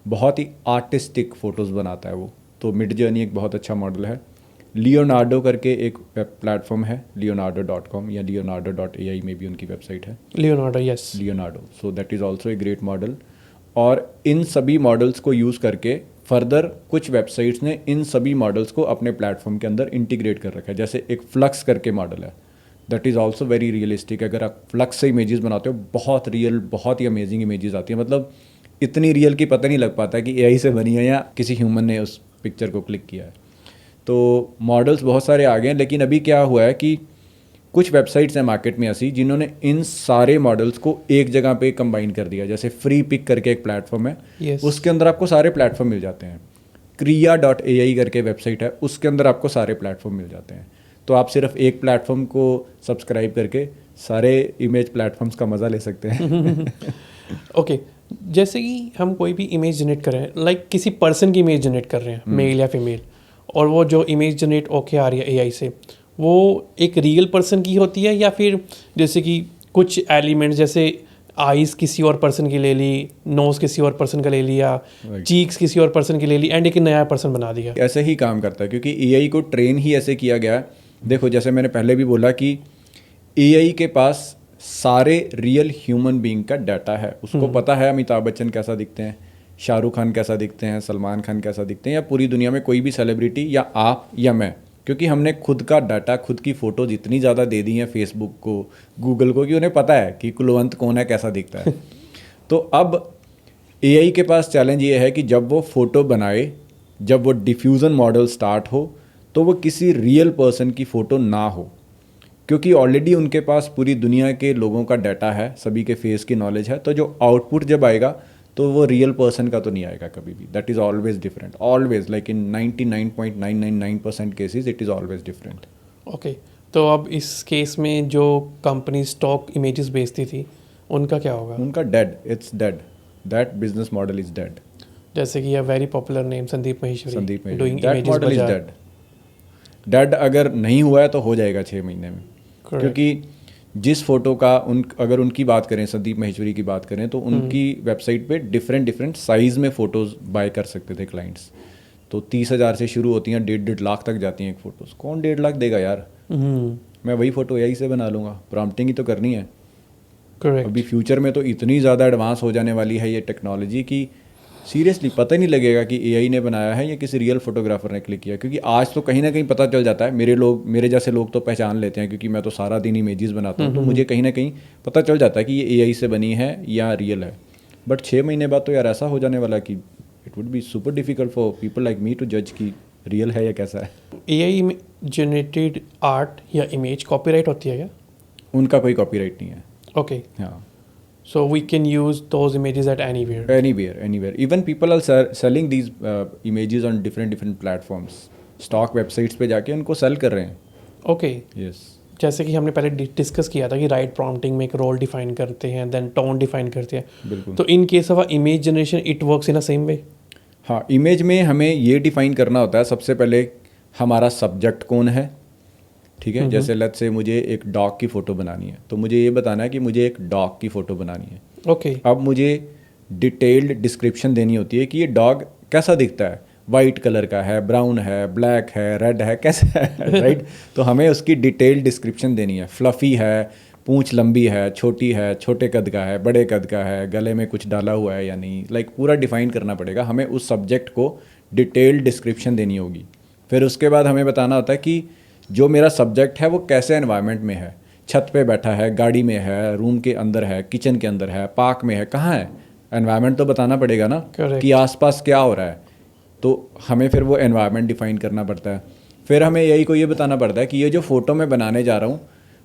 बहुत ही आर्टिस्टिक फ़ोटोज़ बनाता है वो। तो मिड जर्नी एक बहुत अच्छा मॉडल है। लियोनार्डो करके एक वेब प्लेटफॉर्म है, leonardo.com या leonardo.ai में भी उनकी वेबसाइट है। Leonardo, yes. Leonardo, so that is also a great model. और इन सभी मॉडल्स को यूज़ करके फर्दर कुछ वेबसाइट्स ने इन सभी मॉडल्स को अपने प्लेटफॉर्म के अंदर इंटीग्रेट कर रखा है। जैसे एक फ्लक्स करके मॉडल है, that is also very realistic. अगर आप फ्लक्स से इमेजेस बनाते हो, बहुत रियल, बहुत ही अमेजिंग इमेजेस आती हैं। मतलब इतनी रियल कि पता नहीं लग पाता कि AI से बनी है या किसी ह्यूमन ने उस पिक्चर को क्लिक किया है। तो मॉडल्स बहुत सारे आ गए हैं, लेकिन अभी क्या हुआ है कि कुछ वेबसाइट्स हैं मार्केट में ऐसी जिन्होंने इन सारे मॉडल्स को एक जगह पे कंबाइन कर दिया। जैसे फ्री पिक करके एक प्लेटफॉर्म है, Yes. उसके अंदर आपको सारे प्लेटफॉर्म मिल जाते हैं। kriya.ai करके वेबसाइट है, उसके अंदर आपको सारे प्लेटफॉर्म मिल जाते हैं। तो आप सिर्फ एक प्लेटफॉर्म को सब्सक्राइब करके सारे इमेज प्लेटफॉर्म्स का मज़ा ले सकते हैं। ओके, जैसे कि हम कोई भी इमेज जनरेट कर रहे हैं, लाइक किसी पर्सन की इमेज जनरेट कर रहे हैं, मेल या फीमेल, और वो जो इमेज जनरेट ओके आ रही है एआई से, वो एक रियल पर्सन की होती है, या फिर जैसे कि कुछ एलिमेंट्स जैसे आईज किसी और पर्सन की ले ली, नोज किसी और पर्सन का ले लिया, चीक्स किसी और पर्सन की ले ली, एंड एक नया पर्सन बना दिया। ऐसे ही काम करता है क्योंकि एआई को ट्रेन ही ऐसे किया गया है। देखो जैसे मैंने पहले भी बोला कि एआई के पास सारे रियल ह्यूमन बीइंग का डाटा है। उसको पता है अमिताभ बच्चन कैसा दिखते हैं, शाहरुख खान कैसा दिखते हैं, सलमान खान कैसा दिखते हैं, या पूरी दुनिया में कोई भी सेलिब्रिटी, या आप या मैं, क्योंकि हमने खुद का डाटा, खुद की फ़ोटोज़ इतनी ज़्यादा दे दी हैं फेसबुक को, गूगल को, कि उन्हें पता है कि कुलवंत कौन है, कैसा दिखता है। तो अब एआई के पास चैलेंज ये है कि जब वो फ़ोटो बनाए, जब वो डिफ्यूज़न मॉडल स्टार्ट हो, तो वो किसी रियल पर्सन की फ़ोटो ना हो, क्योंकि ऑलरेडी उनके पास पूरी दुनिया के लोगों का डाटा है, सभी के फेस की नॉलेज है। तो जो आउटपुट जब आएगा तो वो रियल पर्सन का तो नहीं आएगा कभी भी। That is always different, always, like in 99.999% cases it is always different. Okay, तो अब इस केस में जो कंपनी स्टॉक इमेजेस बेचती थी, उनका क्या होगा? उनका dead, it's dead, that business model is dead. जैसे कि a very popular name Sandeep Maheshwari, doing that images model is बाजार। डेड। डेड अगर नहीं हुआ है तो हो जाएगा 6 महीने में। Correct. क्योंकि जिस फोटो का अगर उनकी बात करें, संदीप महेश्वरी की बात करें, तो उनकी वेबसाइट पे डिफरेंट साइज़ में फ़ोटोज़ बाय कर सकते थे क्लाइंट्स। तो 30,000 से शुरू होती हैं, 1.5 लाख तक जाती हैं एक फ़ोटोज़। कौन 1.5 लाख देगा यार? मैं वही फ़ोटो एआई से बना लूँगा, प्रॉम्प्टिंग ही तो करनी है। करेक्ट। अभी फ्यूचर में तो इतनी ज़्यादा एडवांस हो जाने वाली है ये टेक्नोलॉजी कि सीरियसली पता ही नहीं लगेगा कि एआई ने बनाया है या किसी रियल फोटोग्राफर ने क्लिक किया। क्योंकि आज तो कहीं ना कहीं पता चल जाता है, मेरे जैसे लोग तो पहचान लेते हैं, क्योंकि मैं तो सारा दिन इमेजेस बनाता हूँ, तो मुझे कहीं ना कहीं पता चल जाता है कि ये एआई से बनी है या रियल है। बट 6 महीने बाद तो यार ऐसा हो जाने वाला कि it would be super difficult for people like me to जज कि रियल है या कैसा है। एआई में जनरेटेड आर्ट या इमेज कॉपीराइट होती है क्या? उनका कोई कॉपीराइट नहीं है। ओके, हाँ, so we can use those images at anywhere. anywhere. Even people are selling these images on different platforms. Stock websites पे जाके उनको सेल कर रहे हैं। Okay, यस, जैसे कि हमने पहले डिस्कस किया था कि राइट प्रॉम्प्टिंग में एक रोल डिफाइन करते हैं, देन टोन डिफाइन करते हैं। बिल्कुल। तो in case of image generation it works in a same way. हाँ, इमेज में हमें ये डिफाइन करना होता है सबसे पहले हमारा सब्जेक्ट कौन है। ठीक है, जैसे लेट्स से मुझे एक डॉग की फ़ोटो बनानी है, तो मुझे ये बताना है कि मुझे एक डॉग की फ़ोटो बनानी है। ओके, अब मुझे डिटेल्ड डिस्क्रिप्शन देनी होती है कि ये डॉग कैसा दिखता है, वाइट कलर का है, ब्राउन है, ब्लैक है, रेड है, कैसा है, राइट। तो हमें उसकी डिटेल्ड डिस्क्रिप्शन देनी है। फ्लफ़ी है, पूंछ लंबी है, छोटी है, छोटे कद का है, बड़े कद का है, गले में कुछ डाला हुआ है या नहीं, लाइक पूरा डिफाइन करना पड़ेगा। हमें उस सब्जेक्ट को डिटेल्ड डिस्क्रिप्शन देनी होगी। फिर उसके बाद हमें बताना होता है कि जो मेरा सब्जेक्ट है वो कैसे एनवायरनमेंट में है, छत पे बैठा है, गाड़ी में है, रूम के अंदर है, किचन के अंदर है, पार्क में है, कहाँ है। एनवायरनमेंट तो बताना पड़ेगा ना, Correct. कि आसपास क्या हो रहा है। तो हमें फिर वो एनवायरनमेंट डिफाइन करना पड़ता है। फिर हमें यही को ये बताना पड़ता है कि ये जो फ़ोटो मैं बनाने जा रहा हूँ,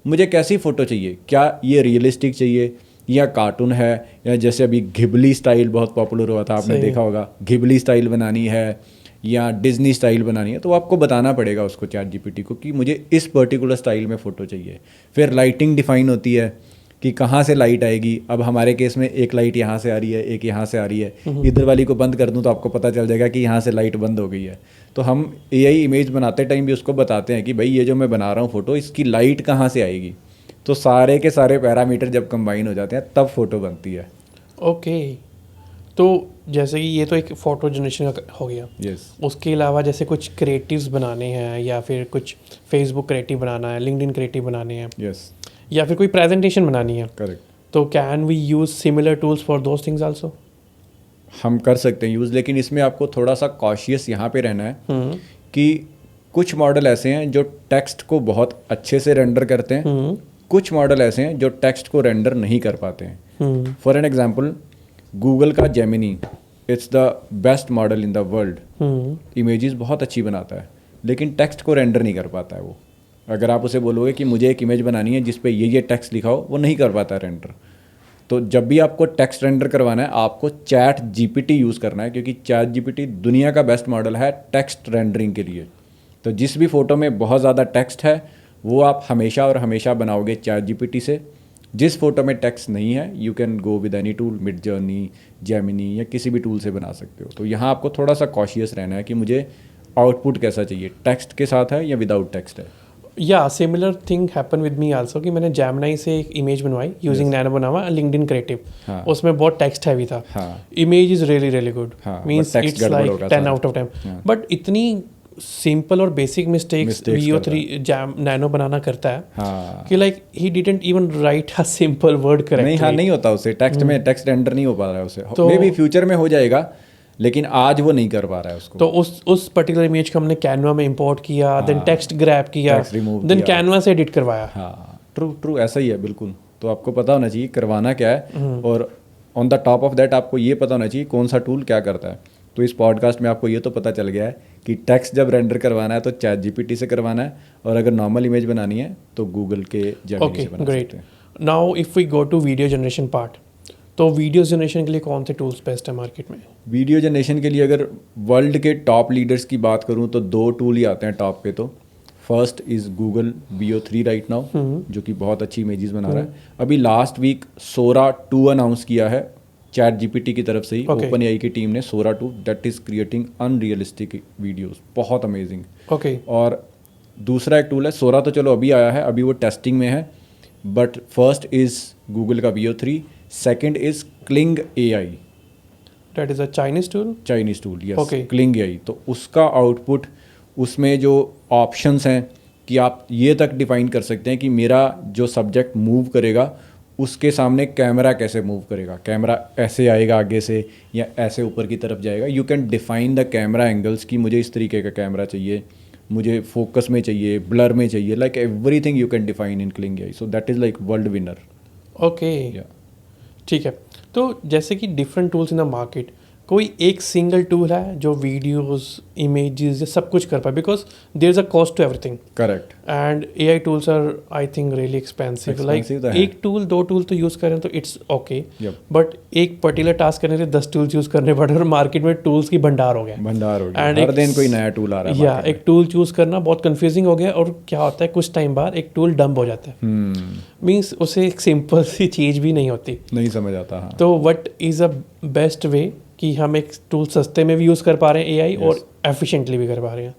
मुझे कैसी फ़ोटो चाहिए, क्या ये रियलिस्टिक चाहिए या कार्टून है, या जैसे अभी घिबली स्टाइल बहुत पॉपुलर हुआ था, आपने देखा होगा, घिबली स्टाइल बनानी है या डिज्नी स्टाइल बनानी है। तो आपको बताना पड़ेगा उसको, चैट जीपीटी को, कि मुझे इस पर्टिकुलर स्टाइल में फ़ोटो चाहिए। फिर लाइटिंग डिफाइन होती है कि कहाँ से लाइट आएगी। अब हमारे केस में एक लाइट यहाँ से आ रही है, एक यहाँ से आ रही है, इधर वाली को बंद कर दूँ तो आपको पता चल जाएगा कि यहाँ से लाइट बंद हो गई है। तो हम एआई इमेज बनाते टाइम भी उसको बताते हैं कि भाई ये जो मैं बना रहा हूँ फ़ोटो, इसकी लाइट कहाँ से आएगी। तो सारे के सारे पैरामीटर जब कंबाइन हो जाते हैं तब फ़ोटो बनती है। ओके, तो जैसे कि ये तो एक फ़ोटो जनरेशन का हो गया। यस। उसके अलावा जैसे कुछ क्रिएटिव्स बनाने हैं, या फिर कुछ फेसबुक क्रिएटिव बनाना है, लिंक्डइन क्रिएटिव बनाने हैं, यस, या फिर कोई प्रेजेंटेशन बनानी है, करेक्ट। तो can we use similar tools for those things also? हम कर सकते हैं यूज़, लेकिन इसमें आपको थोड़ा सा कॉशियस यहाँ पे रहना है कि कुछ मॉडल ऐसे हैं जो टेक्स्ट को बहुत अच्छे से रेंडर करते हैं, कुछ मॉडल ऐसे हैं जो टेक्स्ट को रेंडर नहीं कर पाते हैं। फॉर एन एग्जांपल, गूगल का Gemini it's the best model in the world, images बहुत अच्छी बनाता है, लेकिन टेक्स्ट को रेंडर नहीं कर पाता है वो। अगर आप उसे बोलोगे कि मुझे एक इमेज बनानी है जिस पे ये टेक्स्ट लिखा हो, वो नहीं कर पाता रेंडर। तो जब भी आपको टेक्स्ट रेंडर करवाना है, आपको चैट जीपीटी यूज़ करना है, क्योंकि चैट जीपीटी दुनिया का बेस्ट मॉडल है टेक्स्ट रेंडरिंग के लिए। तो जिस भी फ़ोटो में बहुत ज़्यादा टेक्स्ट है वो आप हमेशा और हमेशा बनाओगे चैट जीपीटी से। जिस फोटो में टेक्स्ट नहीं है, you can go with any tool, mid journey, Gemini या किसी भी टूल से बना सकते हो। तो यहाँ आपको थोड़ा सा कॉशियस रहना है कि मुझे आउटपुट कैसा चाहिए, टेक्स्ट के साथ है या विदाउट टेक्स्ट है। या similar thing happen with me also कि मैंने जेमिनी से एक इमेज बनवाई यूजिंग नैनो बनावा लिंक्डइन क्रिएटिव। हाँ। उसमें बहुत टेक्स्ट हैवी था। हाँ। Image is really really good, हाँ, मींस but text इट्स गड़बड़ लाइक होगा 10 सारा। Out of 10। हाँ। बट इतनी सिंपल और बेसिक मिस्टेक्स VO3 नैनो बनाना करता है हाँ। कि like he didn't even right a simple word correctly. नहीं, हाँ, नहीं होता उसे टेक्स्ट में, टेक्स्ट रेंडर नहीं हो पा रहा है उसे। तो- मे बी फ्यूचर में हो जाएगा, लेकिन आज वो नहीं कर पा रहा है उसको। तो उस पर्टिकुलर इमेज को हमने कैनवा में इंपोर्ट किया, देन टेक्स्ट ग्रैब किया, text remove देन किया। कैनवा से एडिट करवाया। हाँ, ट्रू ऐसा ही है बिल्कुल। तो आपको पता होना चाहिए करवाना क्या है, और on the top of that आपको ये पता होना चाहिए कौन सा टूल क्या करता है। तो इस पॉडकास्ट में आपको ये तो पता चल गया है कि टेक्स्ट जब रेंडर करवाना है तो चैट जीपीटी से करवाना है, और अगर नॉर्मल इमेज बनानी है तो गूगल के जेमिनी ओके से बना ग्रेट। सकते हैं। Now if we go to video generation part, तो वीडियो जनरेशन के लिए कौन से टूल्स बेस्ट है मार्केट में? वीडियो जनरेशन के लिए अगर वर्ल्ड के टॉप लीडर्स की बात करूं तो 2 टूल ही आते हैं टॉप पे। तो first is Google VO3 right now, जो कि बहुत अच्छी इमेजेस बना रहा है। अभी लास्ट वीक सोरा 2 अनाउंस किया है चैट जीपीटी की तरफ से ही। Okay. ओपन एआई की टीम ने सोरा 2 that is creating unrealistic videos, बहुत अमेजिंग। ओके और दूसरा एक टूल है, सोरा तो चलो अभी आया है, अभी वो टेस्टिंग में है, बट फर्स्ट इज़ गूगल का VO3, second is cling AI, that is a Chinese tool. Chinese tool, yes, Okay. Cling AI। तो उसका आउटपुट, उसमें जो ऑप्शंस हैं कि आप ये तक डिफाइन कर सकते हैं कि मेरा जो सब्जेक्ट मूव करेगा उसके सामने कैमरा कैसे मूव करेगा, कैमरा ऐसे आएगा आगे से या ऐसे ऊपर की तरफ जाएगा। You can define the camera angles कि मुझे इस तरीके का कैमरा चाहिए, मुझे फोकस में चाहिए, ब्लर में चाहिए, like everything you can define in cling AI। So that is like world winner. Okay ठीक है। तो जैसे कि different tools in the market, कोई एक सिंगल टूल है जो वीडियोस, इमेजेस या सब कुछ कर पाए? Because there is a cost to everything correct. And AI tools are I think really expensive. Like Expensive तो है। एक टूल 2 टूल तो यूज़ करें तो इट्स ओके, Yep. बट एक पर्टिकुलर टास्क करने के लिए 10 टूल्स यूज़ करने पड़ रहे और मार्केट में टूल्स की भंडार हो गया। भंडार हो गया, And हर एक- दिन कोई नया टूल आ रहा है या market एक टूल चूज़ करना बहुत कंफ्यूजिंग हो गया, और क्या होता है कुछ टाइम बाद एक टूल डंप हो जाता है। में। मीन्स उसे एक सिंपल सी चीज़ भी नहीं होती। नहीं समझ आता। हाँ, तो what is a best way कि हम एक टूल सस्ते में भी यूज़ कर पा रहे हैं AI और एफिशिएंटली भी कर पा रहे हैं?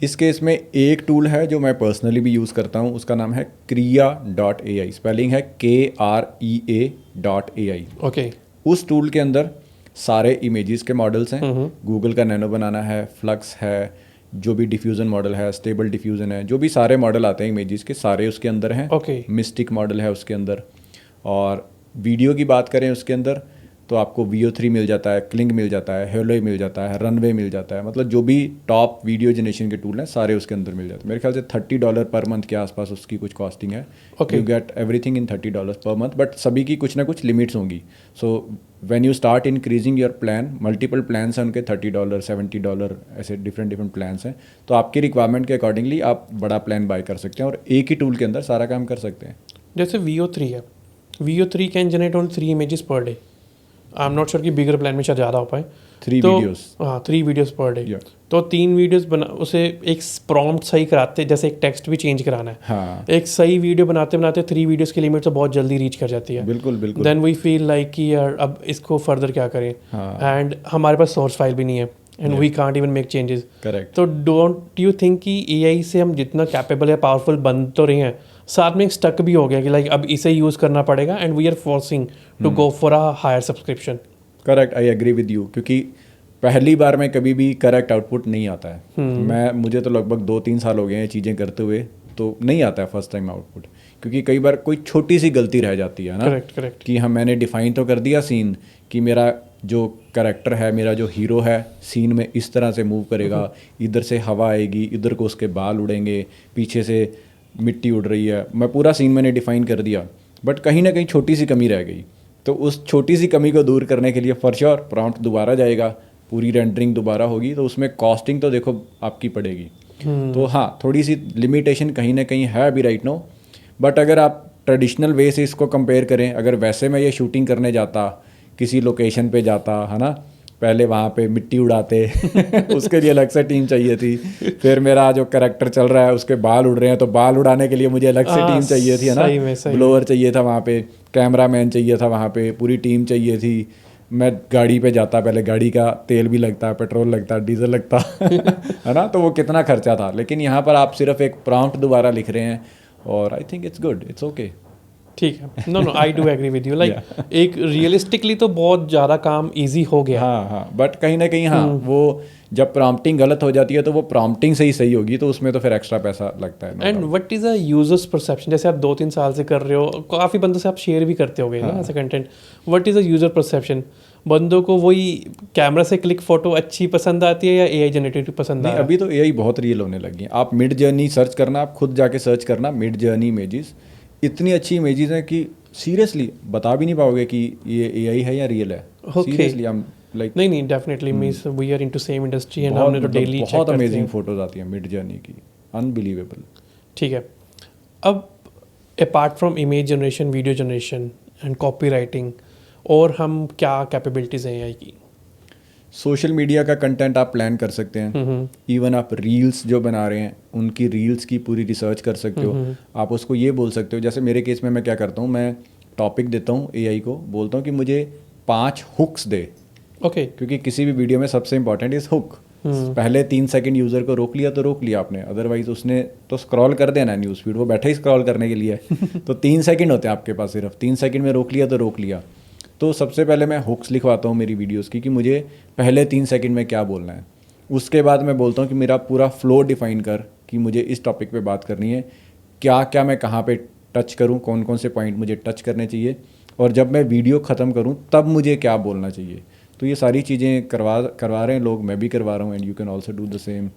इस केस में एक टूल है जो मैं पर्सनली भी यूज़ करता हूँ, उसका नाम है Krea.ai, स्पेलिंग है KREA.ai। ओके उस टूल के अंदर सारे इमेजेस के मॉडल्स हैं। गूगल का नैनो बनाना है, फ्लक्स है, जो भी डिफ्यूज़न मॉडल है, स्टेबल डिफ्यूज़न है, जो भी सारे मॉडल आते हैं इमेजेस के, सारे उसके अंदर हैं। Okay. मिस्टिक मॉडल है उसके अंदर। और वीडियो की बात करें उसके अंदर तो आपको VO3 मिल जाता है, क्लिंग मिल जाता है, हेलो मिल जाता है, रनवे मिल जाता है। मतलब जो भी टॉप वीडियो जनरेशन के टूल हैं सारे उसके अंदर मिल जाते हैं। मेरे ख्याल से $30 पर मंथ के आसपास उसकी कुछ कॉस्टिंग है। Okay. You get everything in $30 per month, but सभी की कुछ ना कुछ लिमिट्स होंगी। So when you start increasing your plan, multiple plans हैं उनके, $30, $70 ऐसे डिफरेंट प्लान्स हैं। तो आपकी रिक्वायरमेंट के अकॉर्डिंगली आप बड़ा प्लान बाय कर सकते हैं और एक ही टूल के अंदर सारा काम कर सकते हैं। जैसे VO3 है, VO3 can generate only 3 images per day. I am not sure कि बिगर प्लान में शायद ज़्यादा हो पाए। 3 तो वीडियोस। हाँ 3 वीडियोस पर डे। Yeah. तो 3 वीडियोस बना, उसे एक प्रॉम्प्ट सही कराते, जैसे एक टेक्स्ट भी चेंज कराना है, हाँ, एक सही वीडियो बनाते बनाते 3 वीडियोस की लिमिट तो बहुत जल्दी रीच कर जाती है। बिल्कुल बिल्कुल। देन वी फील लाइक कि यार अब इसको फर्दर क्या करें, हाँ। एंड हमारे पास सोर्स फाइल भी नहीं है and we can't even make changes. Correct. तो डोंट यू थिंक कि AI से हम जितना कैपेबल या पावरफुल बन तो रहे हैं, साथ में एक स्टक भी हो गया कि लाइक अब इसे यूज़ करना पड़ेगा and we are forcing to go for a higher subscription? Correct, I agree with you, क्योंकि पहली बार में कभी भी करेक्ट आउटपुट नहीं आता है। मुझे तो लगभग 2-3 साल हो गए हैं चीज़ें करते हुए, तो नहीं आता है फर्स्ट टाइम आउटपुट, क्योंकि कई बार कोई छोटी सी गलती रह जाती है ना। करेक्ट। कि हम मैंने डिफाइन तो कर दिया सीन कि मेरा जो करेक्टर है, मेरा जो हीरो है, सीन में इस तरह से मूव करेगा, इधर से हवा आएगी, इधर को उसके बाल उड़ेंगे, पीछे से मिट्टी उड़ रही है, मैं पूरा सीन मैंने डिफाइन कर दिया, बट कहीं ना कहीं छोटी सी कमी रह गई। तो उस छोटी सी कमी को दूर करने के लिए फॉर श्योर प्रॉम्प्ट दोबारा जाएगा, पूरी रेंडरिंग दोबारा होगी, तो उसमें कॉस्टिंग तो देखो आपकी पड़ेगी। तो हाँ, थोड़ी सी लिमिटेशन कहीं ना कहीं है अभी राइट नो, बट अगर आप ट्रेडिशनल वे से इसको कंपेयर करें, अगर वैसे मैं ये शूटिंग करने जाता, किसी लोकेशन पे जाता है ना, पहले वहाँ पे मिट्टी उड़ाते उसके लिए अलग से टीम चाहिए थी, फिर मेरा जो कैरेक्टर चल रहा है उसके बाल उड़ रहे हैं तो बाल उड़ाने के लिए मुझे अलग से टीम चाहिए थी, है ना, ब्लोअर चाहिए था वहाँ पे, कैमरा मैन चाहिए था वहाँ पे, पूरी टीम चाहिए थी। मैं गाड़ी पे जाता, पहले गाड़ी का तेल भी लगता, पेट्रोल लगता, डीजल लगता है ना, तो वो कितना खर्चा था। लेकिन यहाँ पर आप सिर्फ एक प्रॉम्प्ट दोबारा लिख रहे हैं और I think it's good, it's okay. ठीक है, no I do agree with you, like एक रियलिस्टिकली तो बहुत ज़्यादा काम इजी हो गया। हाँ, बट कहीं ना कहीं हाँ, वो जब प्रॉम्प्टिंग गलत हो जाती है तो वो प्रॉम्प्टिंग से ही सही होगी, तो उसमें तो फिर एक्स्ट्रा पैसा लगता है। And what is a users perception, जैसे आप 2-3 साल से कर रहे हो, काफ़ी बंदों से आप शेयर भी करते होगे ना ऐसा content, what is a user perception? बंदों को वही कैमरा से क्लिक फोटो अच्छी पसंद आती है या एआई जनरेटेड पसंद नहीं, अभी तो एआई बहुत रियल होने लगी है। आप मिड जर्नी सर्च करना, आप खुद जाके सर्च करना मिड जर्नी इमेजेस, इतनी अच्छी इमेजेस हैं कि सीरियसली बता भी नहीं पाओगे कि ये एआई है या रियल है। सीरियसली हम लाइक नहीं definitely means we are into same industry and हमने तो डेली बहुत अमेजिंग फोटोज आती हैं मिड जर्नी की, अनबिलीवेबल। ठीक है, अब apart from image generation, video generation and copy writing, और हम क्या कैपेबिलिटीज़ हैं एआई की? सोशल मीडिया का कंटेंट आप प्लान कर सकते हैं, इवन आप रील्स जो बना रहे हैं उनकी रील्स की पूरी रिसर्च कर सकते हो। आप उसको ये बोल सकते हो, जैसे मेरे केस में मैं क्या करता हूँ, मैं टॉपिक देता हूँ एआई को, बोलता हूँ कि मुझे 5 हुक्स दे। ओके, क्योंकि किसी भी वीडियो में सबसे इंपॉर्टेंट इज हुक। पहले 3 सेकंड यूज़र को रोक लिया तो रोक लिया आपने, अदरवाइज उसने तो स्क्रॉल कर देना है न्यूज़ फीड, वो बैठा ही स्क्रॉल करने के लिए तो 3 सेकंड होते हैं आपके पास, सिर्फ 3 सेकंड में रोक लिया तो रोक लिया। तो सबसे पहले मैं हुक्स लिखवाता हूँ मेरी वीडियोस की कि मुझे पहले 3 सेकंड में क्या बोलना है। उसके बाद मैं बोलता हूँ कि मेरा पूरा फ्लो डिफाइन कर कि मुझे इस टॉपिक पे बात करनी है, क्या क्या मैं कहाँ पे टच करूँ, कौन कौन से पॉइंट मुझे टच करने चाहिए, और जब मैं वीडियो ख़त्म करूँ तब मुझे क्या बोलना चाहिए। तो ये सारी चीज़ें करवा रहे हैं लोग, मैं भी करवा रहा हूँ, and you can also do the same.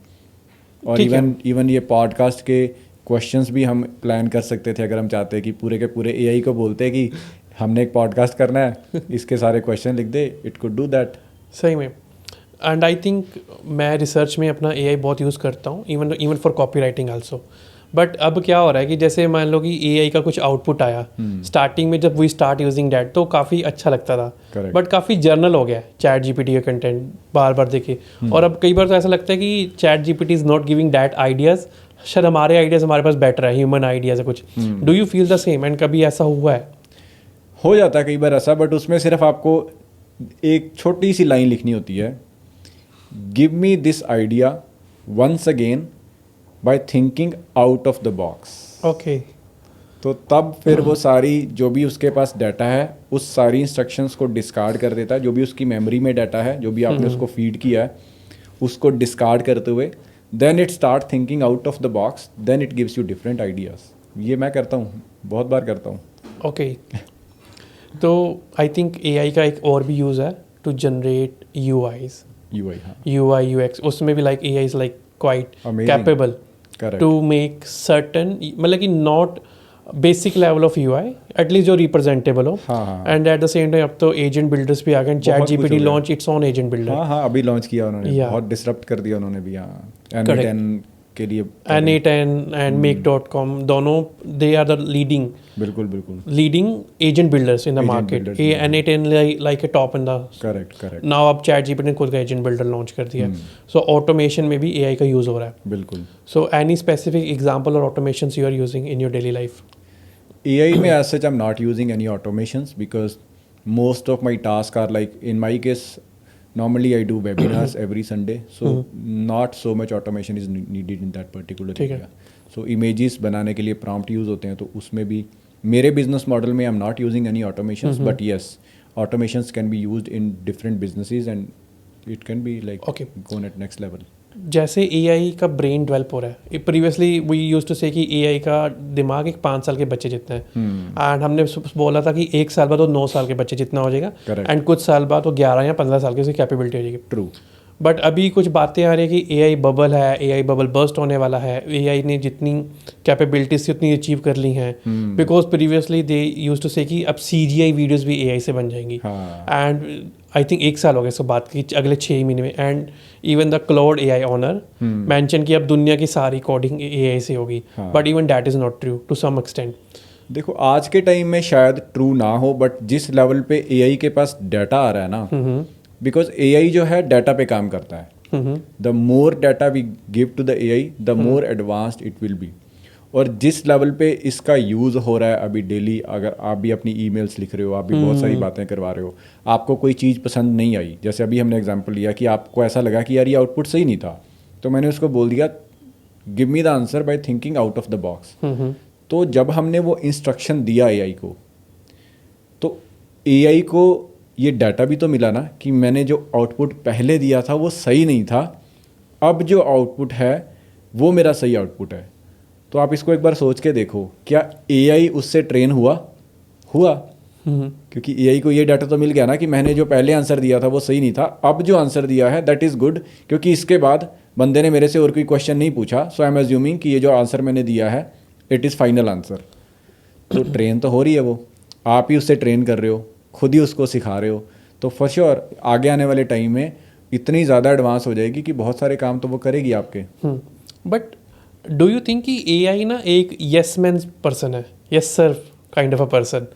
और इवन ये पॉडकास्ट के क्वेश्चंस भी हम प्लान कर सकते थे अगर हम चाहते हैं कि पूरे के पूरे एआई को बोलते हैं कि हमने एक पॉडकास्ट करना है, इसके सारे क्वेश्चन लिख दे, इट कुड डू दैट। सही में। एंड आई थिंक मैं रिसर्च में अपना एआई बहुत यूज़ करता हूँ, even for copy writing also. But अब क्या हो रहा है कि जैसे मान लो कि एआई का कुछ आउटपुट आया, स्टार्टिंग में जब वी स्टार्ट यूजिंग डैट तो काफ़ी अच्छा लगता था, बट काफ़ी जर्नल हो गया चैट जीपीटी का कंटेंट बार बार देखे। और अब कई बार तो ऐसा लगता है कि chat GPT is not giving that ideas, शायद हमारे आइडियाज़ हमारे पास बेटर है, ह्यूमन आइडियाज़ है कुछ। Do you feel the same? And कभी ऐसा हुआ है? हो जाता है कई बार ऐसा, बट उसमें सिर्फ आपको एक छोटी सी लाइन लिखनी होती है, give me this idea once again by thinking out of the box. Okay, तो तब फिर वो सारी जो भी उसके पास डाटा है उस सारी इंस्ट्रक्शंस को डिस्कार्ड कर देता है, जो भी उसकी मेमोरी में डाटा है, जो भी आपने उसको फीड किया है उसको डिस्कार्ड करते हुए then it start thinking out of the box, then it gives you different ideas. ये मैं करता हूँ, बहुत बार करता हूँ। ओके, तो आई थिंक एआई का एक और भी यूज़ है to generate UIs, UI UX, उसमें भी like AI is like quite capable to make certain, मतलब कि not basic level of UI, at least जो रिप्रेजेंटेबल हो। And at the same time अब तो एजेंट बिल्डर्स भी आ गए, chat GPT launch its own agent builder. हाँ, अभी लॉन्च किया उन्होंने, बहुत डिसरप्ट कर दिया उन्होंने भी। हाँ, N8N के लिए, N8N एंड make.com दोनों they are the leading agent builders in the market. N8N like a top in the correct. Now अब चैट जीपीटी ने खुद का एजेंट बिल्डर लॉन्च कर दिया है, सो ऑटोमेशन में भी एआई का यूज़ हो रहा है। बिल्कुल। सो एनी स्पेसिफिक एग्जांपल और automations you are using in your daily life? AI में as such I'm not using any automations because most of my tasks are like, in my case normally I do webinars every Sunday, so not so much automation is needed in that particular area. So images बनाने के लिए prompt use होते हैं, तो उसमें भी मेरे business model में I'm not using any automations, but yes, automations can be used in different businesses and it can be like gone at next level. जैसे एआई का ब्रेन डेवलप हो रहा है, previously we used to say कि AI का दिमाग एक 5 साल के बच्चे जितना है, एंड हमने बोला था कि 1 साल बाद वो 9 साल के बच्चे जितना हो जाएगा, एंड कुछ साल बाद वो 11 या 15 साल की उसकी कैपेबिलिटी हो जाएगी। ट्रू। बट अभी कुछ बातें आ रही है कि AI बबल है, AI बबल बर्स्ट होने वाला है, AI ने जितनी कैपेबिलिटीज थी उतनी अचीव कर ली हैं, because previously they use to say कि अब CGI वीडियोस भी AI से बन जाएंगी, एंड आई थिंक 1 साल हो गया इसको बात की, अगले 6 महीने में, and even the Claude AI owner mention कि अब दुनिया की सारी कोडिंग AI से होगी, but even that is not true to some extent. देखो आज के टाइम में शायद ट्रू ना हो, बट जिस लेवल पे AI के पास डाटा आ रहा है ना, बिकॉज AI जो है डाटा पे काम करता है, the more data we give to the AI the more advanced it will be. और जिस लेवल पे इसका यूज़ हो रहा है अभी डेली, अगर आप भी अपनी ईमेल्स लिख रहे हो, आप भी बहुत सारी बातें करवा रहे हो, आपको कोई चीज़ पसंद नहीं आई, जैसे अभी हमने एग्जांपल लिया कि आपको ऐसा लगा कि यार ये आउटपुट सही नहीं था, तो मैंने उसको बोल दिया give me the answer by thinking out of the box. तो जब हमने वो इंस्ट्रक्शन दिया AI को, तो AI को ये डाटा भी तो मिला ना कि मैंने जो आउटपुट पहले दिया था वो सही नहीं था, अब जो आउटपुट है वो मेरा सही आउटपुट है। तो आप इसको एक बार सोच के देखो, क्या AI उससे ट्रेन हुआ? क्योंकि AI को ये डाटा तो मिल गया ना कि मैंने जो पहले आंसर दिया था वो सही नहीं था, अब जो आंसर दिया है दैट इज़ गुड, क्योंकि इसके बाद बंदे ने मेरे से और कोई क्वेश्चन नहीं पूछा, सो आई एम अज्यूमिंग कि ये जो आंसर मैंने दिया है इट इज़ फाइनल आंसर। तो ट्रेन तो हो रही है, वो आप ही उससे ट्रेन कर रहे हो, खुद ही उसको सिखा रहे हो, तो फॉर श्योर आगे आने वाले टाइम में इतनी ज़्यादा एडवांस हो जाएगी कि बहुत सारे काम तो वो करेगी आपके। बट डू यू थिंक कि AI ना एक येस मैन पर्सन है, yes sir kind of a person,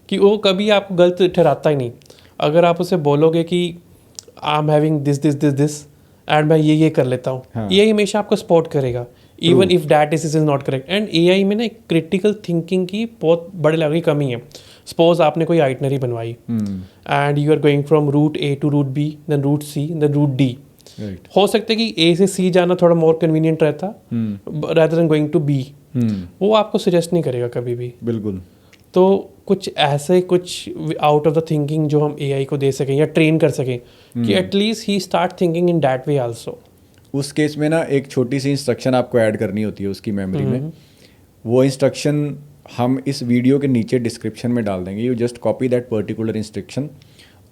कि वो कभी आपको गलत ठहराता ही नहीं। अगर आप उसे बोलोगे कि I am having this this this this and मैं ये कर लेता हूँ, AI हमेशा आपको सपोर्ट करेगा even if that is not correct. And AI में ना एक क्रिटिकल थिंकिंग की बहुत बड़े लेवल की कमी है। सपोज आपने कोई आइटनरी बनवाई and you are going from route A to route B, then route C, then route D। हो सकता है कि A से C जाना थोड़ा मोर कन्वीनियंट रहता rather than going to B। वो आपको सजेस्ट नहीं करेगा कभी भी। बिल्कुल। तो कुछ ऐसे कुछ आउट ऑफ द थिंकिंग जो हम AI को दे सकें या ट्रेन कर सकें कि at least he start thinking in that way also. उस केस में ना एक छोटी सी इंस्ट्रक्शन आपको ऐड करनी होती है उसकी मेमोरी में। वो इंस्ट्रक्शन हम इस वीडियो के नीचे डिस्क्रिप्शन में डाल देंगे। You just copy that particular instruction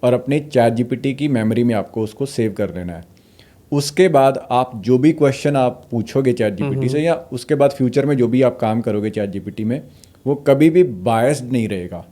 और अपने ChatGPT की मेमोरी में आपको उसको सेव कर लेना है। उसके बाद आप जो भी क्वेश्चन आप पूछोगे ChatGPT से, या उसके बाद फ्यूचर में जो भी आप काम करोगे ChatGPT में, वो कभी भी बायस्ड नहीं रहेगा।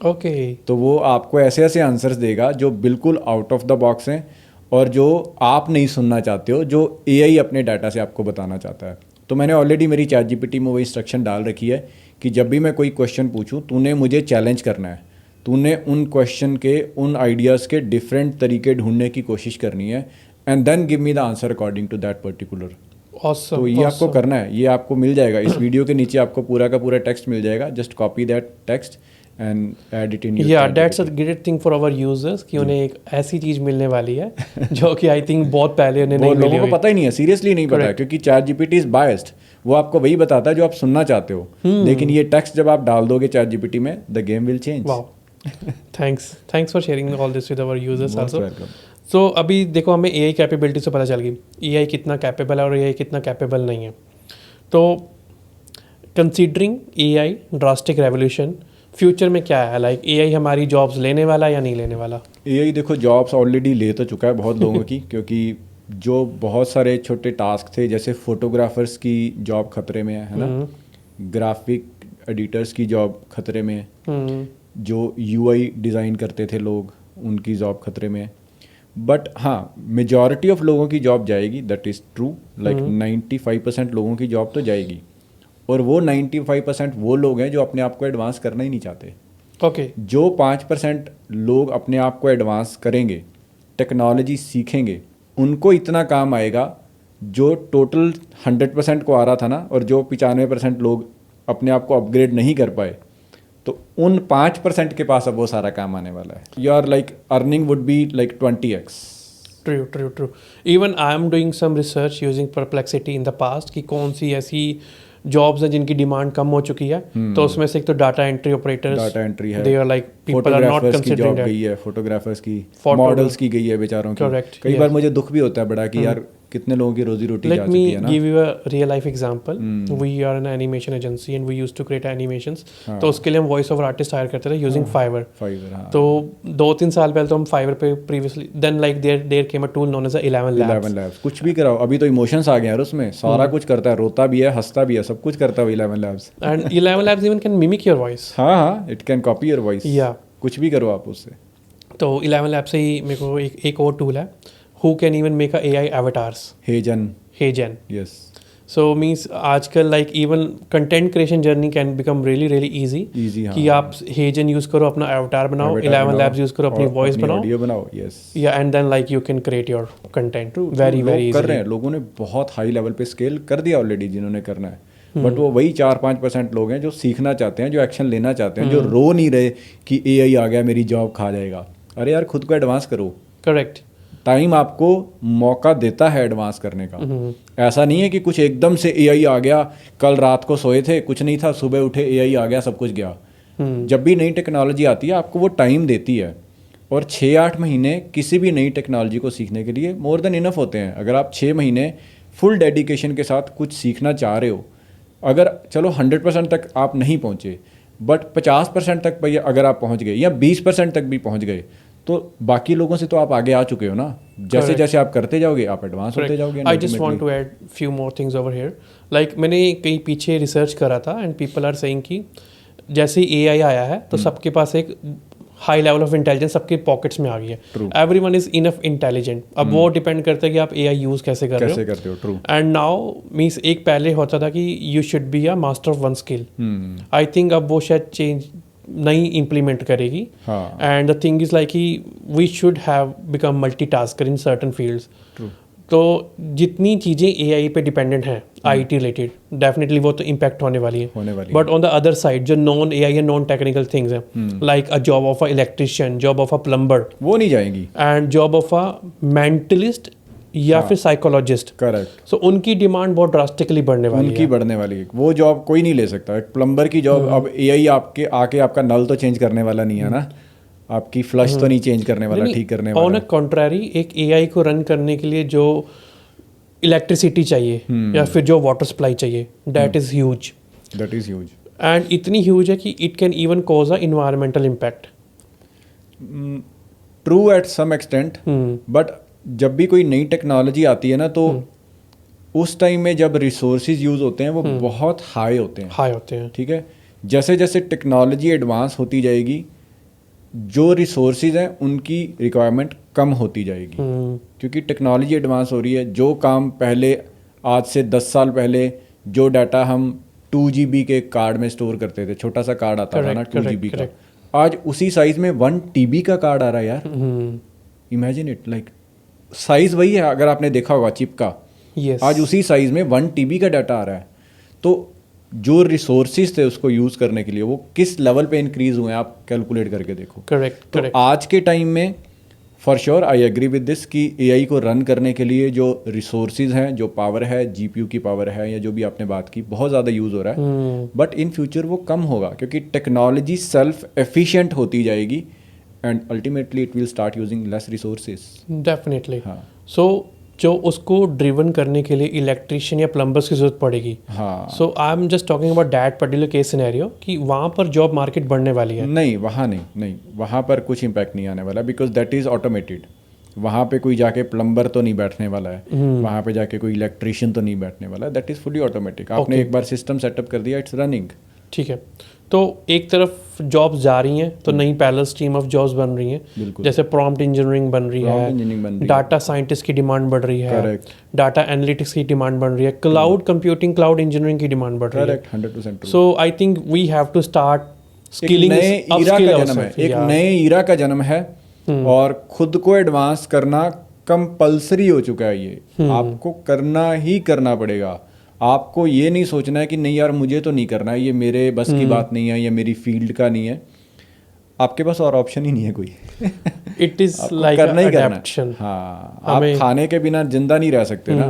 ओके तो वो आपको ऐसे ऐसे आंसर्स देगा जो बिल्कुल आउट ऑफ द बॉक्स हैं और जो आप नहीं सुनना चाहते हो, जो AI अपने डाटा से आपको बताना चाहता है। तो मैंने ऑलरेडी मेरी ChatGPT में वो इंस्ट्रक्शन डाल रखी है कि जब भी मैं कोई क्वेश्चन पूछूं, तूने मुझे चैलेंज करना है, तूने उन क्वेश्चन के, उन आइडियाज़ के डिफरेंट तरीके ढूंढने की कोशिश करनी है, and then give me the answer according to that particular. Awesome, तो ये आपको करना है, ये आपको मिल जाएगा इस वीडियो के नीचे, आपको पूरा का पूरा टेक्स्ट मिल जाएगा। Just copy that text and add it in your या that's a great thing for our users कि उन्हें एक ऐसी चीज मिलने वाली है जो कि आई थिंक बहुत पहले उन्हें नहीं बहुत मिली लोगों को पता ही नहीं है, सीरियसली नहीं पता है, क्योंकि ChatGPT इज बायस्ड। वो आपको वही बताता है जो आप सुनना चाहते हो, लेकिन ये टेक्स्ट जब आप डाल दोगे ChatGPT में, the game will change. Wow, thanks for sharing all this with our users also. So अभी देखो हमें AI कैपेबिलिटी से पता चल गई AI कितना कैपेबल है और AI कितना कैपेबल नहीं है। तो considering AI drastic revolution, future में क्या है? लाइक AI हमारी जॉब्स लेने वाला या नहीं लेने वाला? AI देखो जॉब्स ऑलरेडी ले तो चुका है बहुत लोगों की, क्योंकि जो बहुत सारे छोटे टास्क थे, जैसे फोटोग्राफर्स की जॉब खतरे में है ना, ग्राफिक एडिटर्स की जॉब खतरे में है, जो UI डिज़ाइन करते थे लोग, उनकी जॉब खतरे में है। बट हाँ, मेजॉरिटी ऑफ लोगों की जॉब जाएगी, दैट इज़ ट्रू। लाइक 95% लोगों की जॉब तो जाएगी, और वो 95% वो लोग हैं जो अपने आप को एडवांस करना ही नहीं चाहते। ओके जो 5% लोग अपने आप को एडवांस करेंगे, टेक्नोलॉजी सीखेंगे, उनको इतना काम आएगा जो टोटल 100% को आ रहा था ना, और जो 95% लोग अपने आप को अपग्रेड नहीं कर पाए, तो उन 5% के पास अब वो सारा काम आने वाला है। Your like earning would be like 20x। True. Even I am doing some research using Perplexity in the past कि कौन सी ऐसी जॉब्स हैं जिनकी डिमांड कम हो चुकी है। तो उसमें से एक तो data entry operators, data entry है, they are like people are not considering job गई है, फोटोग्राफर्स की, मॉडल्स की गई है बेचारों की। कई बार मुझे दुख भी होता है बड़ा कि यार कितने लोगों की रोजी रोटी जा Let चुकी me है ना। give you a real life example. We are an animation agency and we used to create animations. तो उसके लिए हम वॉइस ओवर आर्टिस्ट हायर करते थे यूजिंग फाइवर. फाइवर, हाँ। तो 2-3 साल पहले तो हम फाइवर पे previously then like there came a tool known as 11 11 Labs. Labs कुछ भी कराओ, अभी तो इमोशंस आ गए यार उसमें, सारा कुछ करता है, रोता भी है, हंसता भी है, सब कुछ करता है 11 labs. And 11 Labs even can mimic your voice. हाँ हाँ, it can copy your voice. Yeah. कुछ भी करो आप उससे। तो 11 Labs से ही मेरे को एक और टूल है who can even make a AI avatars. हेजन, HeyGen. Yes, So means आजकल like even content creation journey can become really really easy. Easy, हाँ। कि आप HeyGen यूज करो, अपना avatar बनाओ, 11 Labs यूज करो, अपनी वॉइस बनाओ, ऑडियो बनाओ, yes. yeah, and then like you can create your content very लोग very कर रहे easily. हैं, लोगों ने बहुत हाई लेवल पे स्केल कर दिया ऑलरेडी जिन्होंने करना है, बट वो वही 4-5% लोग हैं जो सीखना चाहते हैं, जो एक्शन लेना चाहते हैं, जो रो नहीं रहे कि एआई आ गया मेरी जॉब खा जाएगा। अरे यार खुद को एडवांस करो, Correct. टाइम आपको मौका देता है एडवांस करने का। ऐसा नहीं है कि कुछ एकदम से एआई आ गया, कल रात को सोए थे कुछ नहीं था, सुबह उठे एआई आ गया सब कुछ गया। जब भी नई टेक्नोलॉजी आती है आपको वो टाइम देती है, और 6-8 महीने किसी भी नई टेक्नोलॉजी को सीखने के लिए मोर देन इनफ होते हैं। अगर आप 6 महीने फुल डेडिकेशन के साथ कुछ सीखना चाह रहे हो, अगर चलो 100% तक आप नहीं पहुँचे बट 50% तक भैया अगर आप पहुँच गए या 20% तक भी पहुँच गए, तो बाकी लोगों से तो आप आगे आ चुके हो ना। जैसे Correct. जैसे आप करते जाओगे आप एडवांस होते Correct. जाओगे। I just want to add few more things over here. Like मैंने कहीं पीछे रिसर्च करा था and people are saying कि जैसे ही AI आया है तो सबके पास एक हाई लेवल ऑफ इंटेलिजेंस सबके पॉकेट्स में आ गई है. Everyone is enough intelligent. अब वो डिपेंड करता है कि आप AI यूज कैसे कर रहे हो। ट्रू। एंड नाउ मीन्स एक पहले होता था कि you should be a master of one skill. I think अब वो शायद चेंज नहीं इम्प्लीमेंट करेगी. And the thing is like कि we should have become multitasker in certain fields. तो जितनी चीज़ें AI पे डिपेंडेंट हैं IT रिलेटेड, डेफिनेटली वो तो इम्पैक्ट होने वाली है. But on the other side जो नॉन AI या नॉन टेक्निकल थिंग्स हैं, like a job of a electrician, job of a plumber, वो नहीं जाएंगी, and job of a mentalist या फिर साइकोलॉजिस्ट. करेक्ट. सो उनकी डिमांड बहुत ड्रास्टिकली बढ़ने वाली है. उनकी बढ़ने वाली है. वो जॉब कोई नहीं ले सकता. एक प्लम्बर की जॉब अब AI आपके आके आपका नल तो चेंज करने वाला नहीं है ना, आपकी फ्लश तो नहीं चेंज करने वाला, ठीक करने वाला. ऑन अ कॉन्ट्रारी एक AI को रन करने के लिए जो इलेक्ट्रिसिटी चाहिए या फिर जो वाटर सप्लाई चाहिए, that is huge. That is huge. And इतनी ह्यूज है कि it can even cause a environmental impact. True at some extent. But जब भी कोई नई टेक्नोलॉजी आती है ना, तो उस टाइम में जब रिसोर्सेज यूज होते हैं वो बहुत हाई होते हैं. ठीक है. जैसे जैसे टेक्नोलॉजी एडवांस होती जाएगी, जो रिसोर्सेज हैं उनकी रिक्वायरमेंट कम होती जाएगी, क्योंकि टेक्नोलॉजी एडवांस हो रही है. जो काम पहले आज से 10 साल पहले जो डाटा हम 2 GB के कार्ड में स्टोर करते थे, छोटा सा कार्ड आता था ना 2 GB का, आज उसी साइज में 1 TB का कार्ड आ रहा है यार. Imagine it. लाइक साइज वही है, अगर आपने देखा होगा चिप का, आज उसी साइज में 1 TB का डाटा आ रहा है. तो जो रिसोर्सेज थे उसको यूज करने के लिए वो किस लेवल पे इंक्रीज हुए हैं आप कैलकुलेट करके देखो. करेक्ट. आज के टाइम में for sure I agree with this कि AI को रन करने के लिए जो रिसोर्सेज हैं, जो पावर है, GPU की पावर है या जो भी आपने बात की, बहुत ज़्यादा यूज़ हो रहा है. बट इन फ्यूचर वो कम होगा, क्योंकि टेक्नोलॉजी सेल्फ एफिशिएंट होती जाएगी and ultimately it will start using less resources. Definitely. हाँ. सो जो उसको ड्रिवन करने के लिए इलेक्ट्रिशियन या प्लम्बर्स की जरूरत पड़ेगी. हाँ. So I am just talking about that particular case scenario कि वहाँ पर जॉब मार्केट बढ़ने वाली है. नहीं, वहाँ नहीं, वहाँ पर कुछ इम्पैक्ट नहीं आने वाला, बिकॉज दैट इज़ ऑटोमेटेड. वहाँ पे कोई जाके प्लम्बर तो नहीं बैठने वाला है, वहाँ पे जाके कोई इलेक्ट्रिशियन तो नहीं बैठने वाला है. That is fully automatic. आपने एक बार सिस्टम सेटअप कर दिया, इट्स रनिंग. ठीक है. तो एक तरफ जॉब्स जा रही हैं तो नई पैरेलल स्ट्रीम ऑफ जॉब्स बन रही हैं. जैसे प्रॉम्प्ट इंजीनियरिंग बन रही है, डाटा साइंटिस्ट की डिमांड बढ़ रही है, डाटा एनालिटिक्स की डिमांड बढ़ रही है, क्लाउड कंप्यूटिंग, क्लाउड इंजीनियरिंग की डिमांड बढ़ रही है. 100%. So I think we have to start skilling. एक नए ईरा का जन्म है और खुद को एडवांस करना कंपल्सरी हो चुका है. ये आपको करना ही करना पड़ेगा. आपको ये नहीं सोचना है कि नहीं यार मुझे तो नहीं करना है, ये मेरे बस की बात नहीं है, ये मेरी फील्ड का नहीं है. आपके पास और ऑप्शन ही नहीं है कोई. इट इज लाइक करना ही करना. अडैप्शन. हाँ. आप खाने के बिना जिंदा नहीं रह सकते ना,